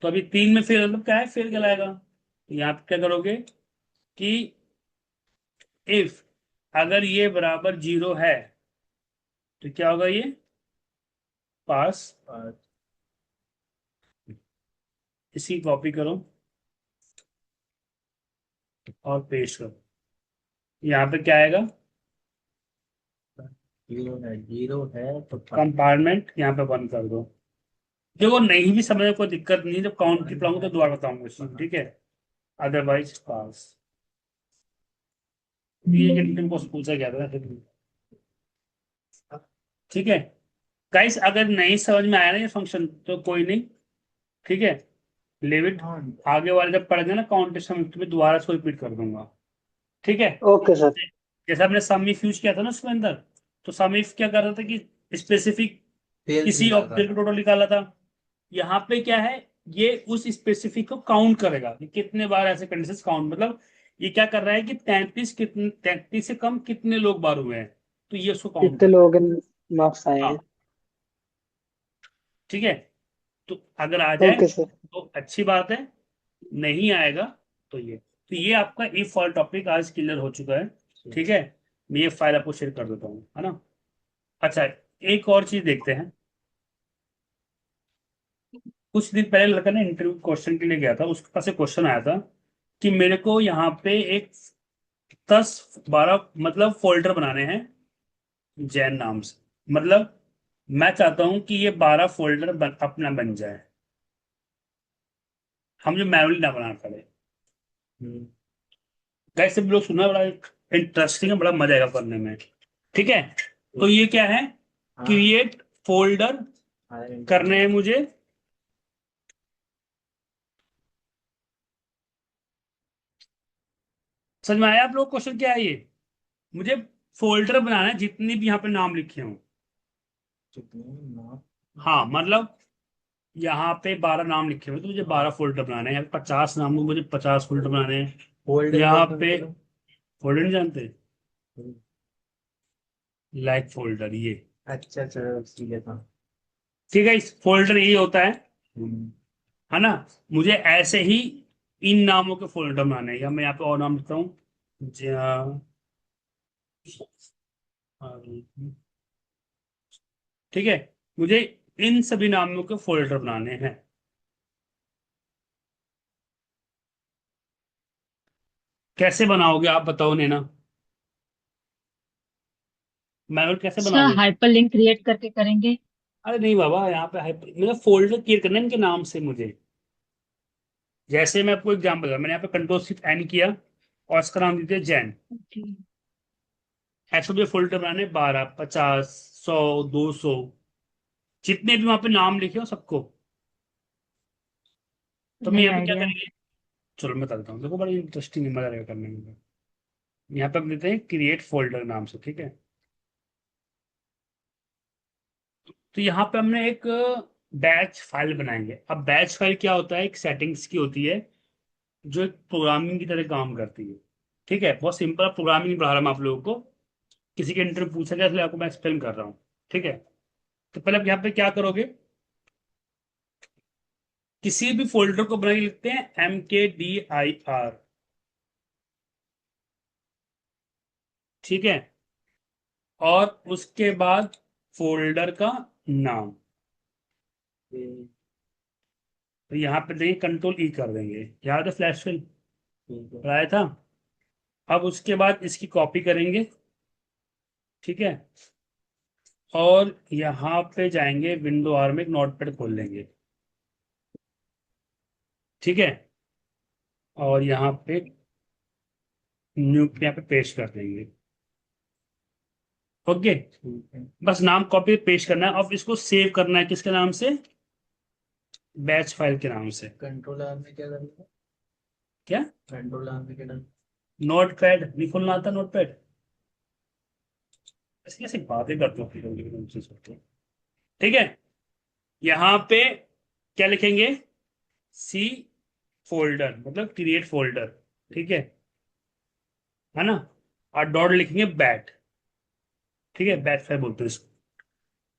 तो अभी 3 में फेल मतलब क्या है, फेल कहलाएगा। तो यहाँ पे क्या करोगे कि इफ अगर ये बराबर 0 है तो क्या होगा, ये पास। और इसकी कॉपी करो और पेस्ट करो, यहाँ पे क्या आएगा? 0 है तो कंपार्टमेंट यहाँ पे 1 कर दो। देखो नहीं भी समझ में कोई दिक्कत नहीं, जब काउंट की पढ़ाऊंगा तो दोबारा बताऊंगा इसमें, ठीक है? अदरवाइज पास। ये तुमको पूछा गया था, ठीक है? गाइस अगर नहीं समझ में आया ना ये फंक्शन तो कोई नहीं, ठीक है? लिमिट हाँ। आगे वाले जब पढ़ेंगे ना काउंटेशन में, तुम्हें दोबारा इसको रिपीट कर दूंगा, ठीक है? Okay sir. जैसे हमने सम इफ यूज किया था ना उसके अंदर, तो सम इफ क्या कर रहा था कि स्पेसिफिक सेल्स किसी निकालता ऑब्जेक्ट था। का टोटल निकाला था। यहाँ पे क्या है, ये उस स्पेसिफिक को काउंट करेगा कि कितने बार ऐसे कंडीशन काउंट, मतलब ये क्या कर रहा है कि 33 से कम कितने लोग बार हुए हैं, तो ये उसको काउंट कितने कर। लोगों के मार्क्स आए हैं। हाँ, ठीक है। तो अगर आ जाए ओके सर। तो अच्छी बात है, नहीं आएगा तो ये आपका इफ वाला टॉपिक आज क्लियर हो चुका है। ठीक है, मैं ये फाइल आपको शेयर कर देता हूँ, है ना। अच्छा, एक और चीज देखते हैं। कुछ दिन पहले लड़का ने इंटरव्यू क्वेश्चन के लिए गया था, उसके पास एक क्वेश्चन आया था कि मेरे को यहाँ पे एक 10-12 मतलब फोल्डर बनाने हैं जैन नाम से, मतलब मैं चाहता हूँ कि ये 12 फोल्डर अपना बन जाए, हम जो मैनुअली ना बनाना पड़े। हम्म। कैसे भी लोग सुनना, बड़ा इंटरेस्टिंग है, बड़ा मजा आएगा करने में। ठीक है, तो ये क्या है, हाँ। क्रिएट फोल्डर करने हैं मुझे। समझ में आया आप लोग क्वेश्चन क्या है ये? मुझे फोल्डर बनाना है जितने भी यहाँ पे नाम लिखे हों। हाँ, मतलब यहाँ पे 12 नाम लिखे हुए तो मुझे 12 फोल्डर बनाने हैं, 50 नाम को मुझे 50 फोल्डर बनाने हैं। फोल्डर यहाँ कैसे पे मतलब? फोल्डर नहीं जानते, हम्म। लाइक फोल्डर ये। अच्छा अच्छा, ठीक है था। ठीक है, इस फोल्डर ये होता हम्म। है ना। मुझे ऐसे ही इन नामों के फोल्डर बनाने हैं, या मैं यहाँ पे और नाम लिखता हूँ, जा- ठीक है, मुझे इन सभी नामों के फोल्डर बनाने हैं। कैसे बनाओगे आप बताओ नैना, मैनुअल कैसे सर बनाओगे? हाइपरलिंक क्रिएट करके करेंगे। अरे नहीं बाबा, यहाँ पे मतलब फोल्डर क्रिएट करना है इनके नाम से मुझे। जैसे मैं आपको एग्जाम्पल मैंने यहाँ पे कंट्रोल शिफ्ट एन किया और इसका नाम दे दिया जैन। ओके। ऐसे मुझे फोल्डर बनाने 12, 50, 100, 200, जितने भी वहां पे नाम लिखे हो सबको। तो मैं नहीं यहाँ पे क्या आइडिया। करेंगे, चलो मैं बताता हूँ, देखो बड़ा इंटरेस्टिंग मजा आएगा करने में। यहाँ पे हम देते हैं क्रिएट फोल्डर नाम से, ठीक है। तो यहाँ पे हमने एक बैच फाइल बनाएंगे। अब बैच फाइल क्या होता है, एक सेटिंग्स की होती है जो एक प्रोग्रामिंग की तरह काम करती है। ठीक है, बहुत सिंपल प्रोग्रामिंग नहीं पढ़ा रहा मैं आप लोगों को, किसी के इंटरव्यू पूछा गया इसलिए आपको मैं एक्सप्लेन कर रहा हूँ। ठीक है, तो पहले आप यहाँ पे क्या करोगे, किसी भी फोल्डर को बना के लिखते हैं MKDIR। ठीक है, और उसके बाद फोल्डर का नाम, ठीक तो यहाँ पे देखिए कंट्रोल ई कर देंगे, याद है फ्लैश फिल है। बनाया था। अब उसके बाद इसकी कॉपी करेंगे, ठीक है, और यहाँ पे जाएंगे विंडो आर में एक नोटपैड खोल लेंगे। ठीक है, और यहाँ पे न्यू यहाँ पे पेस्ट कर देंगे। ओके, ठीक है। बस नाम कॉपी पेस्ट करना है। अब इसको सेव करना है किसके नाम से, बैच फाइल के नाम से। कंट्रोल आर में क्या करना है? क्या, कंट्रोल आर में क्या करना नोटपैड नहीं खोलना आता, नोटपैड ऐसे कैसे बातें करते हो फिर उनसे सोचते हो। ठीक है, यहाँ पे क्या लिखेंगे, सी फोल्डर मतलब क्रिएट फोल्डर। ठीक है ना, और डॉट लिखेंगे बैट। ठीक है, बैट फाइल बोलते हैं इसको,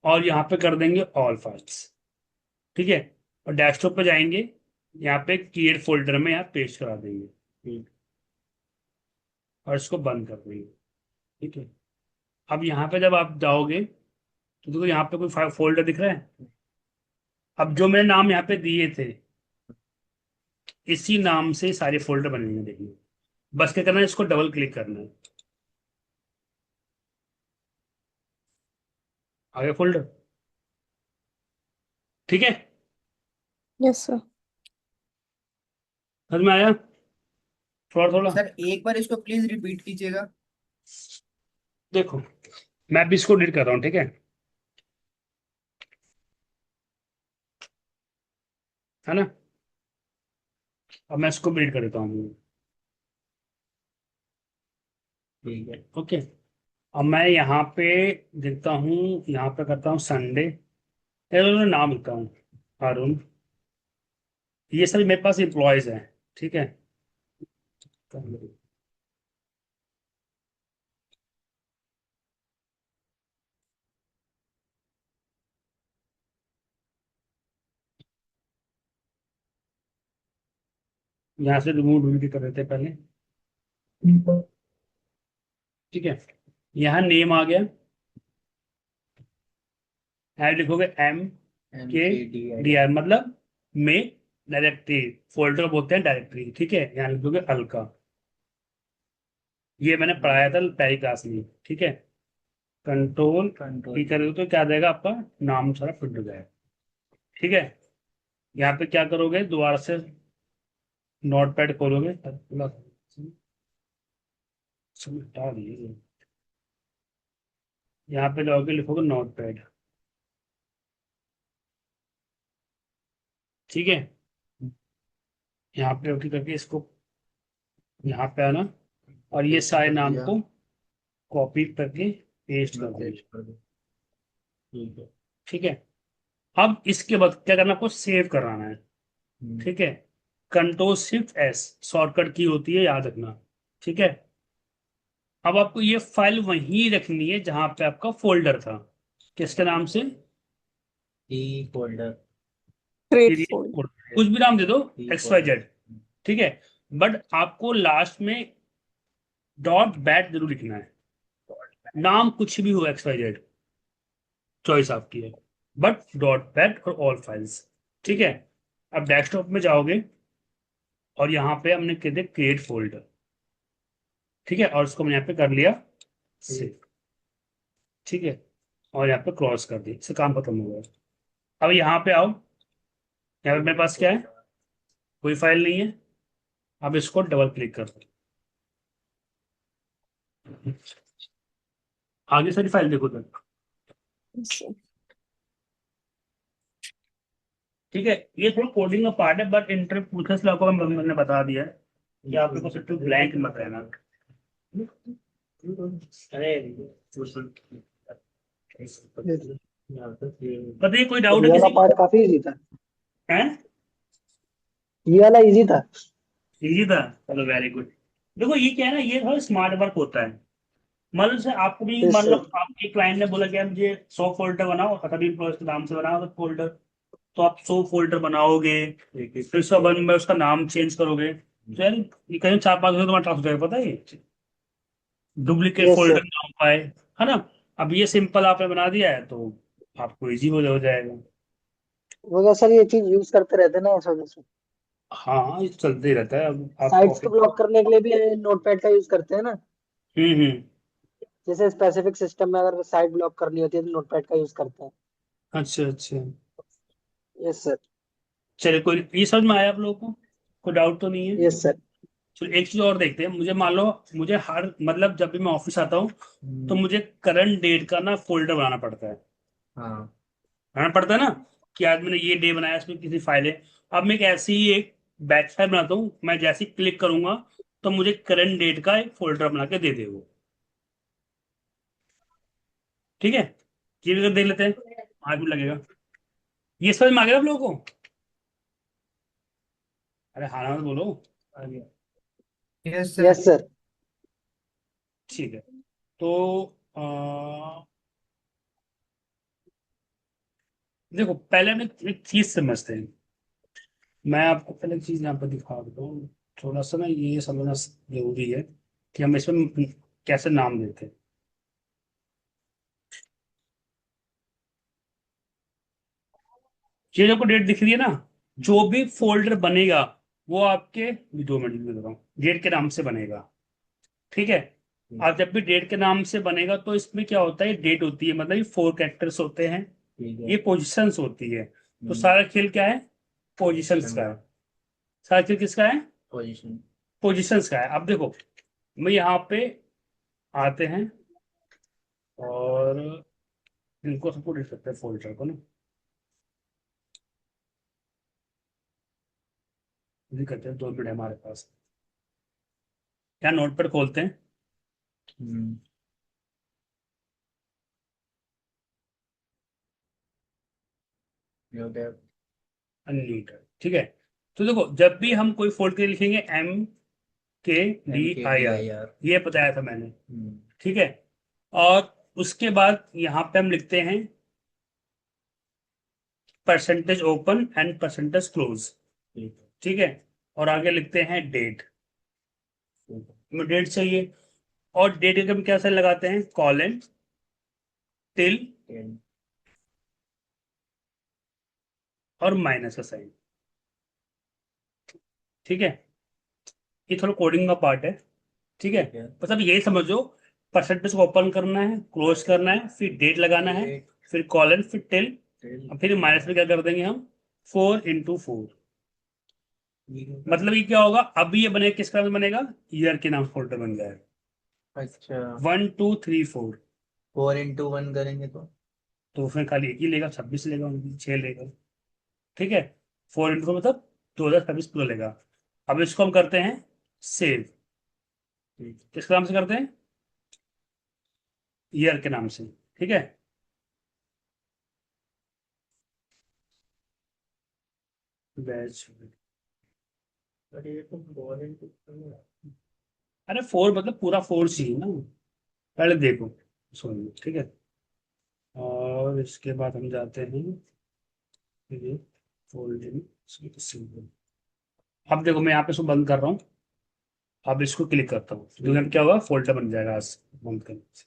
और यहाँ पे कर देंगे ऑल फाइल्स। ठीक है, और डेस्कटॉप पे जाएंगे, यहाँ पे क्रिएट फोल्डर में यहाँ पेस्ट करा देंगे। ठीक, और इसको बंद कर देंगे। ठीक है, अब यहाँ पे जब आप जाओगे तो देखो यहाँ पे कोई फोल्डर दिख रहा है। अब जो मैंने नाम यहाँ पे दिए थे, इसी नाम से सारे फोल्डर बनेंगे, देखिए। बस क्या करना है, इसको डबल क्लिक करना है, आगे फोल्डर। ठीक है, यस सर। समझ में आया थोड़ा थोड़ा? सर एक बार इसको प्लीज रिपीट कीजिएगा। देखो, मैं भी इसको डिलीट कर रहा हूँ, ठीक है ना। अब मैं इसको डिलीट कर देता हूँ। ठीक है। ओके, अब मैं यहाँ पे देखता हूँ, यहाँ पे करता हूँ संडे, नाम लिखता हूँ अरुण। ये सभी मेरे पास एम्प्लॉयज हैं, ठीक है। यहाँ से रिमूव डिलीट कर देते हैं पहले, ठीक है। यहाँ नेम आ गया, ऐड लिखोगे एम के डी MKDI। आर, मतलब में डायरेक्टरी, फोल्डर बोलते हैं डायरेक्टरी, ठीक है। यहाँ लिखोगे अलका, ये मैंने पढ़ाया था पहली क्लास में, ठीक है। Control control. की करोगे तो क्या आ जाएगा, आपका नाम सारा प्रिंट हो जाएगा, ठीक है। यहाँ पे क्या करोगे, दोबारा से नोट पैड खोलोगे, सब हटा दिए। यहाँ पे जाओगे, लिखोगे नोट पैड, ठीक है। यहाँ पे ओके करके इसको यहाँ पे आना, और ये सारे नाम को कॉपी करके पेस्ट कर दो, पेस्ट कर दो। ठीक है। ठीक है। अब इसके बाद क्या करना, आपको सेव कराना है, ठीक है। कंट्रोल शिफ्ट S शॉर्टकट की होती है, याद रखना, ठीक है। अब आपको ये फाइल वहीं रखनी है जहां पे आपका फोल्डर था, किसके नाम से, E folder. Create create folder. Folder, कुछ भी नाम दे दो, ई XYZ, ठीक है। बट आपको लास्ट में डॉट बैट जरूर लिखना है, नाम कुछ भी हो, XYZ चॉइस आपकी है, बट डॉट बैट और ऑल फाइल्स, ठीक है। अब डेस्कटॉप में जाओगे, और यहाँ पे हमने कह दिया क्रिएट फोल्डर, ठीक है, और उसको मैंने यहाँ पे कर लिया सेव, ठीक है। और यहाँ पे क्रॉस कर दिया, इससे काम खत्म हो गया। अब यहाँ पे आओ, यहाँ पे मेरे पास क्या है, कोई फाइल नहीं है। अब इसको डबल क्लिक कर दो, आगे सारी फाइल देखो तो, ठीक है। ये थोड़ा कोडिंग का पार्ट है, बट इंटर पूछने से आपको मैंने बता दिया है कि आप लोग सिर्फ ब्लैंक मत रहना। अरे बताइए, कोई डाउट है ये वाला किसी को, पार्ट काफी इजी था। है? ये वाला इजी था। इजी था, चलो वेरी गुड। देखो ये क्या है ना, ये थोड़ा स्मार्ट वर्क होता है। मान लो जैसे आपको भी, यस मान लो सर। आपके क्लाइंट ने बोला कि यार मुझे 100 फोल्डर बनाओ, सभी एम्प्लॉयज के नाम से बनाओ फोल्डर, तो आप 100 फोल्डर बनाओगे, फिर 100 में उसका नाम चेंज करोगे, तो यार ये कहीं 4-5 तुम्हारा टास्क हो जाएगा, पता है, डुप्लीकेट यस फोल्डर सर। ना हो पाए, है ना। अब ये सिंपल आपने बना दिया है, तो आपको इजी हो जाएगा। वो क्या सर, ये चीज यूज करते रहते हैं ना इस वजह से। हाँ, ये चलते ही रहता है, अब आपको साइट्स को ऑफिस। ब्लॉक करने के लिए भी नोटपैड का यूज करते हैं ना। हम्म। जैसे स्पेसिफिक सिस्टम में अगर साइट ब्लॉक करनी होती है तो नोटपैड का यूज करते हैं। अच्छा अच्छा, यस सर। चलिए, कोई ये समझ में आया आप लोगों को, कोई डाउट तो नहीं है। Yes sir. चलो एक चीज और देखते हैं, मुझे मान लो, मुझे हर मतलब जब भी मैं ऑफिस आता हूँ, तो मुझे करंट डेट का ना फोल्डर बनाना पड़ता है, हाँ। बनाना पड़ता है ना, कि आज मैंने ये डे बनाया, इसमें किसी फाइल है। अब मैं एक ऐसी ही एक बैच फाइल बनाता हूँ, मैं जैसे ही क्लिक करूंगा तो मुझे करंट डेट का एक फोल्डर बना के दे दे वो, ठीक है। ये भी कर देख लेते हैं, आज भी लगेगा। ये समझ में आ गया आप लोगों को? अरे हाँ ना, बोलो। Yes sir. Yes sir. ठीक है, तो देखो पहले हम एक चीज समझते हैं। मैं आपको पहले एक चीज यहाँ पर दिखा देता हूँ, थोड़ा सा ना ये समझना जरूरी है कि हम इसमें कैसे नाम देते हैं। ये जो आपको डेट दिख रही है ना, जो भी फोल्डर बनेगा वो आपके, 2 मिनट में बताऊँ, डेट के नाम से बनेगा, ठीक है। अब जब भी डेट के नाम से बनेगा तो इसमें क्या होता है, डेट होती है, मतलब ये 4 कैरेक्टर्स होते हैं, ठीक है। ये पोजिशंस होती है। तो सारा खेल क्या है, पोजिशंस का है, सारा खेल किसका है, पोजीशन। पोजिशंस का है। अब देखो, मैं यहाँ पे आते हैं, और इनको सबको देख सकते हैं फोल्डर को ना, ये करते हैं, 2 मिनट है हमारे पास, क्या नोट पर खोलते हैं, हम्म, ये हो गया। अनम्यूटेड। ठीक है। तो देखो जब भी हम कोई फोल्ड के लिए लिखेंगे MKDIR, MKDIR। ये बताया था मैंने। ठीक है। और उसके बाद यहाँ पे हम लिखते हैं percentage open and percentage close. ठीक है। और आगे लिखते हैं डेट। हमें डेट चाहिए, और डेट के हम क्या साइन लगाते हैं, कॉलन, टिल और माइनस का साइन। ठीक है। ये थोड़ा कोडिंग का पार्ट है। ठीक है। ठीक है। बस अब यही समझो, परसेंटेज को ओपन करना है, क्लोज करना है, फिर डेट लगाना है, फिर कॉलन, फिर टिल, और फिर माइनस में क्या कर देंगे हम, 4 × 4। मतलब ये क्या होगा, अभी ये बनेगा किस नाम से बनेगा, ईयर के नाम फोल्डर बन जाएगा। अच्छा, 1 2 3 4। 4 × 1 करेंगे तो उसमें खाली एक ही लेगा, 26 लेगा, 6 लेगा। ठीक है। 4 × 4 मतलब 2026 पूरा लेगा। अब इसको हम करते हैं सेव। किस नाम से करते हैं, ईयर के नाम से। ठीक है। बैच, अरे ये तो 4 × अरे 4 मतलब पूरा 4 चाहिए ना, पहले देखो, सॉरी। ठीक है। और इसके बाद हम जाते हैं ये फोल्डिंग सिंपल। अब देखो मैं यहाँ पे इसको बंद कर रहा हूँ, अब इसको क्लिक करता हूँ तो यहाँ पे क्या होगा, फोल्डर बन जाएगा आज बंद करने से।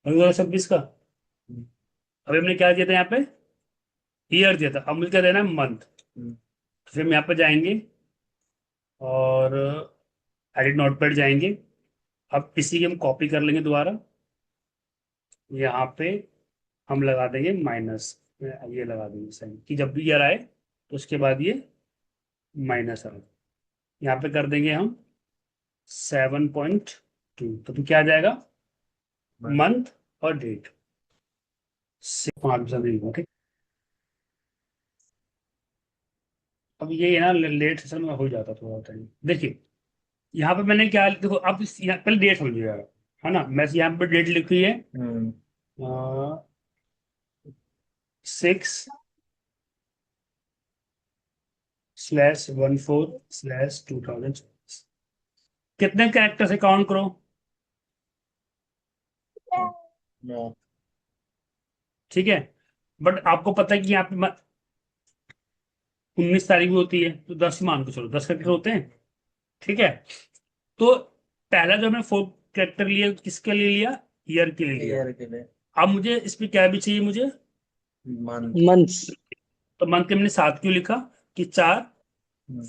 बन गया 26 का। अभी हमने क्या दिया था यहाँ पे, ईयर दिया था, अब मुझे क्या देना है, मंथ। तो फिर हम यहाँ पे जाएंगे और एडिट नोटपैड जाएंगे। अब इसी की हम कॉपी कर लेंगे दोबारा, यहाँ पे हम लगा देंगे माइनस, ये लगा देंगे साइन कि जब भी ईयर आए तो उसके बाद ये माइनस आए। यहाँ पे कर देंगे हम 7.2, तो फिर क्या आ जाएगा, मंथ और डेट से 5% नहीं हुआ। ठीक। अब ये है ना, लेट सेशन में हो जाता थोड़ा टाइम। देखिए यहाँ पे मैंने क्या, देखो अब यहाँ पहले डेट समझिएगा, है ना। मैं यहाँ पे डेट लिखी है 6/14/2000। कितने कैरेक्टर से काउंट करो, 9। ठीक है। बट आपको पता है कि यहाँ पे 19 तारीख भी होती है, तो 10 मान के चलो, 10 कैरेक्टर होते हैं। ठीक है। तो पहला जो हमने 4 कैरेक्टर लिया, किसके लिए लिया, ईयर के लिए लिया। ईयर के लिए अब मुझे इसमें क्या भी चाहिए, मुझे मंथ। मंथ्स। तो मंथ के हमने 7 क्यों लिखा, कि 4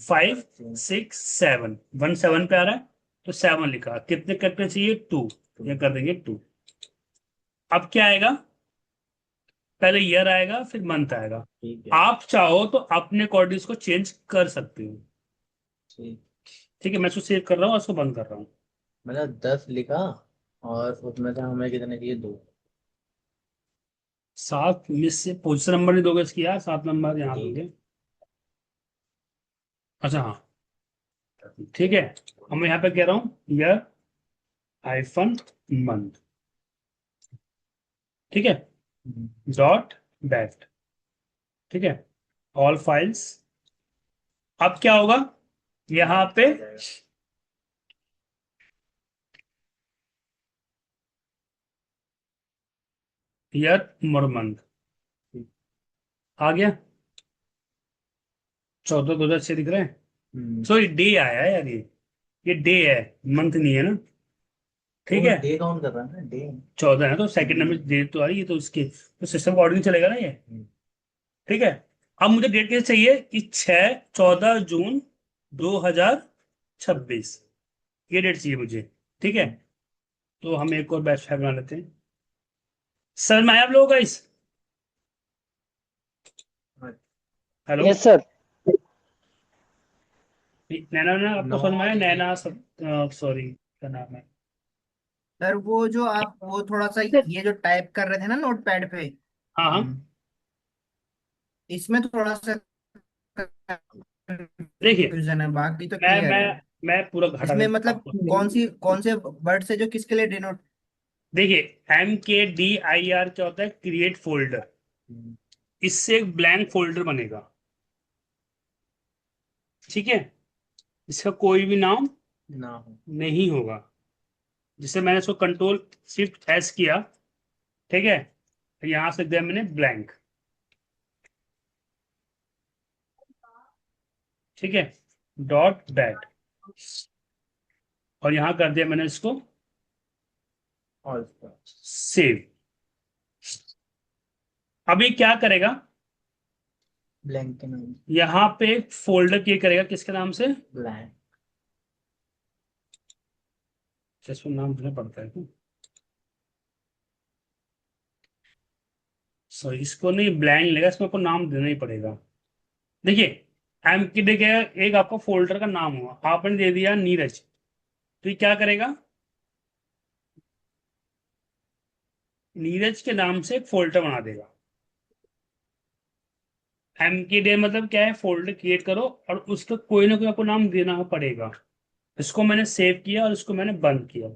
5 6 7, 1 7 पे आ रहा है, तो 7 लिखा। कितने कैरेक्टर चाहिए, 2, ये कर देंगे 2। अब क्या आएगा, पहले ईयर आएगा फिर मंथ आएगा। ठीक है। आप चाहो तो अपने अकॉर्डिंग इसको चेंज कर सकते हो। ठीक, ठीक है। मैं इसको सेव कर रहा हूँ और इसको बंद कर रहा हूँ। मतलब 10 लिखा और उसमें से हमें कितने चाहिए, 2। 7 में से पोजीशन नंबर नहीं दोगे इसकी यार, 7 नंबर यहाँ दोगे। अच्छा हाँ, ठीक है। अब मैं यहाँ पे कह रहा हूँ ईयर हाइफन मंथ। ठीक है। Dot bat. ठीक है। All files. अब क्या होगा, यहाँ पे ईयर मोर मंथ आ गया। 14/2006 दिख रहे हैं। सॉरी, डे आया है यार, ये डे है, मंथ नहीं है ना। ठीक है। डे काउंट कर रहा है ना, डे। 14 है तो सेकंड नंबर डेट तो आ रही है, तो उसके तो सिस्टम अकॉर्डिंग चलेगा ना ये। ठीक है। अब मुझे डेट कैसे चाहिए, कि 6/14/2026, ये डेट चाहिए मुझे। ठीक है। तो हम एक और बैच बना लेते हैं। सर मैं आप लोगों का इस, हेलो, यस सर। नैना, ना आपको समझ में आया, नैना सब, सॉरी क्या नाम है। सर वो जो आप वो थोड़ा सा ये जो टाइप कर रहे थे ना नोटपैड पे, हाँ हाँ। इसमें थोड़ा सा देखिए कंफ्यूजन है, बाकी तो मैं क्लियर मैं है। मैं पूरा घटा इसमें देता हूँ मतलब आपको। कौन से वर्ड से जो किसके लिए डिनोट? देखिए, MKDIR क्या होता है, क्रिएट फोल्डर। इससे एक ब्लैंक फोल्डर बनेगा, ठीक है, इसका कोई भी नाम ना हो। नहीं होगा। जिससे मैंने इसको Ctrl+Shift+S किया, ठीक है, तो यहां से दिया मैंने ब्लैंक, ठीक है, डॉट बैट, और यहां कर दिया मैंने इसको और सेव। अभी क्या करेगा, ब्लैंक के नाम यहां पे फोल्डर क्रिएट करेगा, किसके नाम से, ब्लैंक। जिसमें नाम देना पड़ता है, सॉरी इसको नहीं ब्लैंक लेगा, इसमें आपको नाम देना ही पड़ेगा। देखिए, एम की देखिए एक आपका फोल्डर का नाम हुआ, आपने दे दिया नीरज, तो ये क्या करेगा, नीरज के नाम से एक फोल्डर बना देगा। एम की डे मतलब क्या है, फोल्डर क्रिएट करो और उसका कोई ना कोई आपको नाम देना पड़ेगा। इसको मैंने सेव किया और इसको मैंने बंद किया।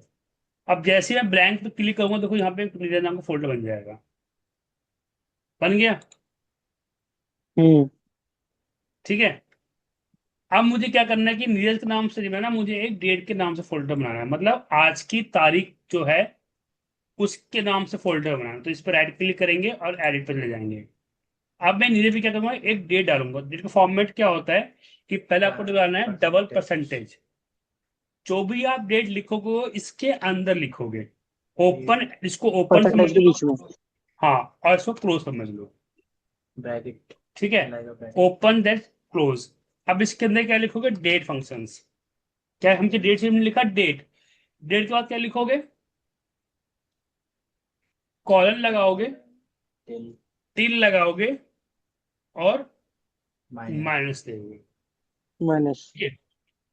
अब जैसे ही मैं ब्लैंक पे क्लिक करूंगा, देखो यहाँ पे नीरज नाम का फोल्डर बन जाएगा, बन गया, हम्म। ठीक है। अब मुझे क्या करना है कि नीरज के नाम से नहीं बनाना, मुझे एक डेट के नाम से फोल्डर बनाना है, मतलब आज की तारीख जो है उसके नाम से फोल्डर बनाना है। तो इस पर राइट क्लिक करेंगे और एडिट पर ले जाएंगे। अब मैं नीचे भी क्या करूंगा, एक डेट डालूंगा। डेट का फॉर्मेट क्या होता है कि पहले आपको डालना है डबल परसेंटेज, जो भी आप डेट लिखोगे इसके अंदर लिखोगे, ओपन, इसको ओपन समझ परसेंटेज के लो, बीच में। हाँ, और इसको क्लोज समझ लो, ब्रैकेट ठीक है, लगाएगा ब्रैकेट। Open that close. अब इसके अंदर क्या लिखोगे, डेट फंक्शंस। क्या हमसे डेट से हमने लिखा डेट, डेट के बाद क्या लिखोगे, कॉलन लगाओगे, टिल टिल लगाओगे और माइनस माइनस देंगे, माइनस। ठीक है।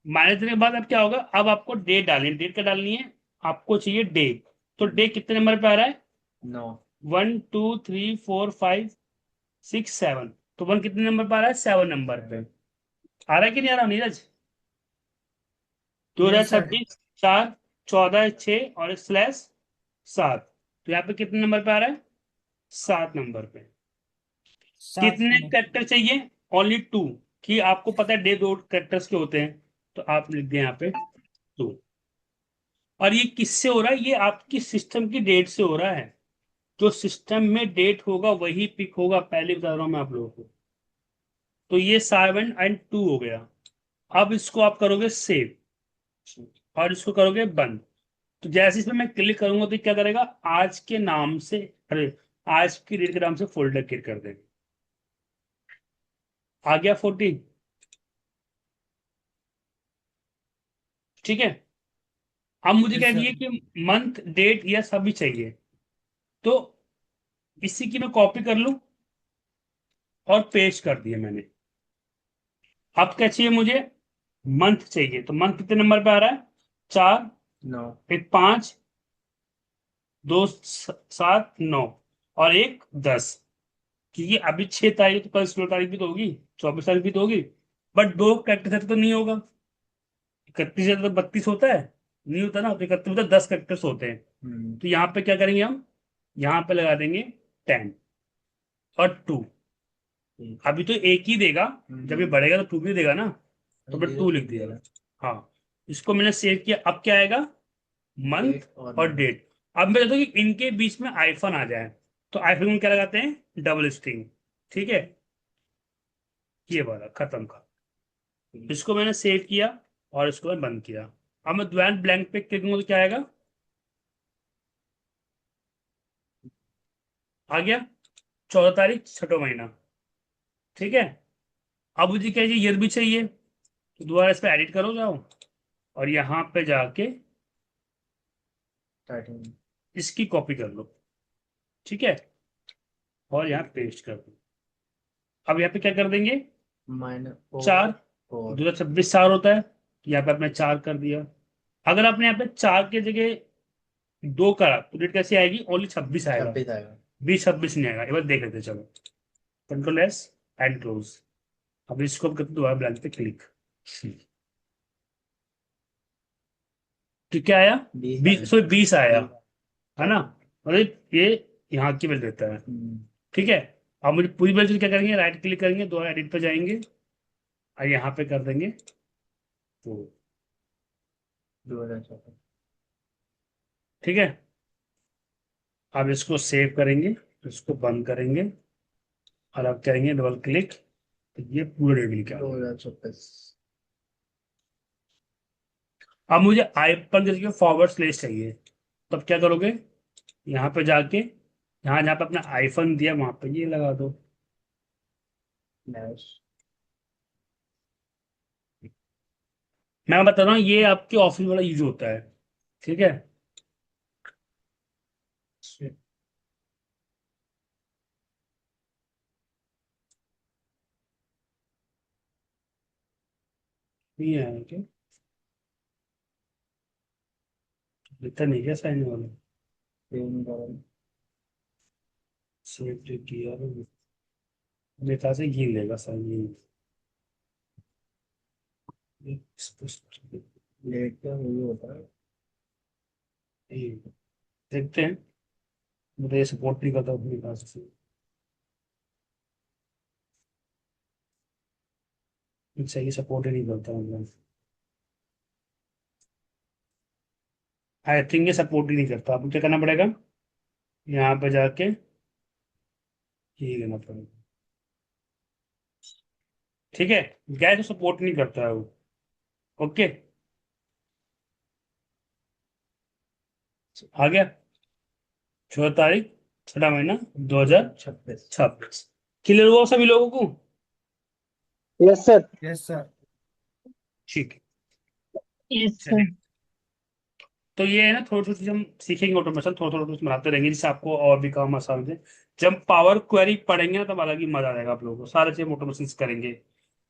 माइनस देने के बाद अब क्या होगा, अब आपको डेट डालनी है। डेट क्या डालनी है, आपको चाहिए डे, तो डे कितने नंबर पे आ रहा है, 9 1 2 3 4 5 6 7, तो वन कितने नंबर पे आ रहा है, 7 नंबर पे आ रहा है कि नहीं आ रहा नीरज, दो हजार यस सर। छब्बीस 4 14 6 और /7, तो यहाँ पे कितने नंबर पे आ रहा है, 7 नंबर पे। 7 कितने में। करेक्टर चाहिए, ओनली 2, कि आपको पता है डे 2 करेक्टर्स के होते हैं, तो आप लिख दें यहाँ पे 2। और ये किससे हो रहा है, ये आपकी सिस्टम की डेट से हो रहा है। जो सिस्टम में डेट होगा वही पिक होगा, पहले बता रहा हूं मैं आप लोगों को। तो ये 7 और 2 हो गया। अब इसको आप करोगे सेव और इसको करोगे बंद। तो जैसे इसमें मैं क्लिक करूंगा तो क्या करेगा, आज के नाम से, अरे आज की डेट के नाम से फोल्डर क्रिएट कर देगा। आ गया 14, ठीक है। अब मुझे क्या यस सर। चाहिए कि मंथ डेट या सभी चाहिए, तो इसी की मैं कॉपी कर लूं और पेस्ट कर दिया मैंने। अब क्या चाहिए मुझे, मंथ चाहिए, तो मंथ कितने नंबर पे आ रहा है, 4, 9 एक 5, 2 7 9 और एक 10, क्योंकि अभी 6 तारीख, तो कल 16 तारीख भी तो होगी, 24 तारीख भी तो होगी, बट 2 करेक्टर तो नहीं होगा। 31 से तो 32 होता है, नहीं होता ना, तो 31 में तो 10 करेक्टर्स होते हैं। तो यहाँ पे क्या करेंगे हम, यहाँ पे लगा देंगे 10 और 2। अभी तो एक ही देगा, जब ये बढ़ेगा तो 2 भी देगा ना, तो फिर 2 लिख दिया। हाँ, इसको मैंने सेव किया। अब क्या आएगा, मंथ डेट और और डेट। अब मैं चाहता हूँ कि इनके बीच में आईफन आ जाए, तो आईफन में क्या लगाते हैं, डबल स्ट्रिंग, ठीक है, ये वाला खत्म का। इसको मैंने सेव किया और इसको मैं बंद किया। अब मैं दोबारा ब्लैंक पे क्लिक करूंगा तो क्या आएगा, आ गया 14 तारीख 6वां महीना, ठीक है। अब मुझे क्या चाहिए, ईयर भी चाहिए, तो दोबारा इस पे एडिट करो जाओ और यहाँ पे जाके स्टार्टिंग इसकी कॉपी कर लो, ठीक है, और यहाँ पेस्ट कर दो। अब यहाँ पे क्या कर देंगे, माइनस 4, 4 2026 4 होता है, तो यहाँ पे आपने 4 कर दिया। अगर आपने यहाँ पे 4 की जगह 2 करा तो डेट कैसे आएगी, ओनली 26 आएगा, 26 आएगा। 20 26 नहीं आएगा। एक बार देख लेते हैं, चलो Ctrl+S एंड क्लोज। अब इसको हम करते हैं दोबारा ब्लैंक पे क्लिक, तो क्या आया? 20 20 आया, है ना? और ये यहाँ की वैल्यू देता है। ठीक है, अब मुझे पूरी वैल्यू क्या करेंगे, राइट क्लिक करेंगे, दोबारा एडिट पे जाएंगे और यहाँ पे कर देंगे तो 2024। ठीक है। अब इसको सेव करेंगे, इसको बंद करेंगे और अब करेंगे डबल क्लिक, तो ये पूरा डेट लिखा है। 2024। अब मुझे आइकन जैसे फॉरवर्ड स्लेश चाहिए, तब क्या करोगे, यहाँ पे जाके यहाँ जहाँ पे अपना आईफोन दिया वहां पे ये लगा दो। डैश। मैं बता रहा हूँ ये आपके ऑफिस वाला यूज होता है। ठीक है, नहीं आया क्या? लिखता नहीं क्या साइन वाला? सेम करो। सेव जो किया मेरे ख्याल से ये लेगा साइन ये लेट क्या वही होता है। ये देखते हैं, मुझे ये सपोर्ट नहीं करता अपने पास से। अच्छा, ये सपोर्ट ही नहीं करता मतलब, आई थिंक ये सपोर्ट ही नहीं करता। आपको क्या करना पड़ेगा, यहाँ पे जाके ये लेना पड़ेगा। ठीक है, गैस तो सपोर्ट नहीं करता है वो। ओके, आ गया। 14 तारीख 6वां महीना 2026। 26। क्लियर हुआ सभी लोगों को? Yes sir. Yes sir. ठीक है, यस सर। चलिए। तो ये है ना, थोड़ी थोड़ी चीज़ हम सीखेंगे ऑटोमेशन, थोड़ा थोड़ा कुछ बनाते रहेंगे जिससे आपको और भी काम आसान हो जाए। जब पावर क्वेरी पढ़ेंगे ना तब अलग ही मजा आएगा आप लोगों को, सारे चीज ऑटोमेशन करेंगे,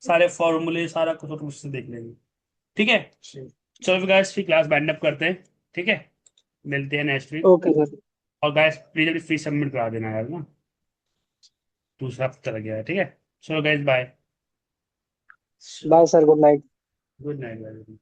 सारे फॉर्मूले सारा कुछ ऑटोमेशन से देख लेंगे। ठीक है, चलो गाइस फिर क्लास बैंड अप करते हैं। ठीक है, मिलते हैं नेक्स्ट वीक। Okay sir. और गाइस प्लीज अभी फीस सबमिट करा देना यार ना, दूसरा हफ्ता लग गया है। ठीक है, चलो guys bye, bye sir, good night. Good night.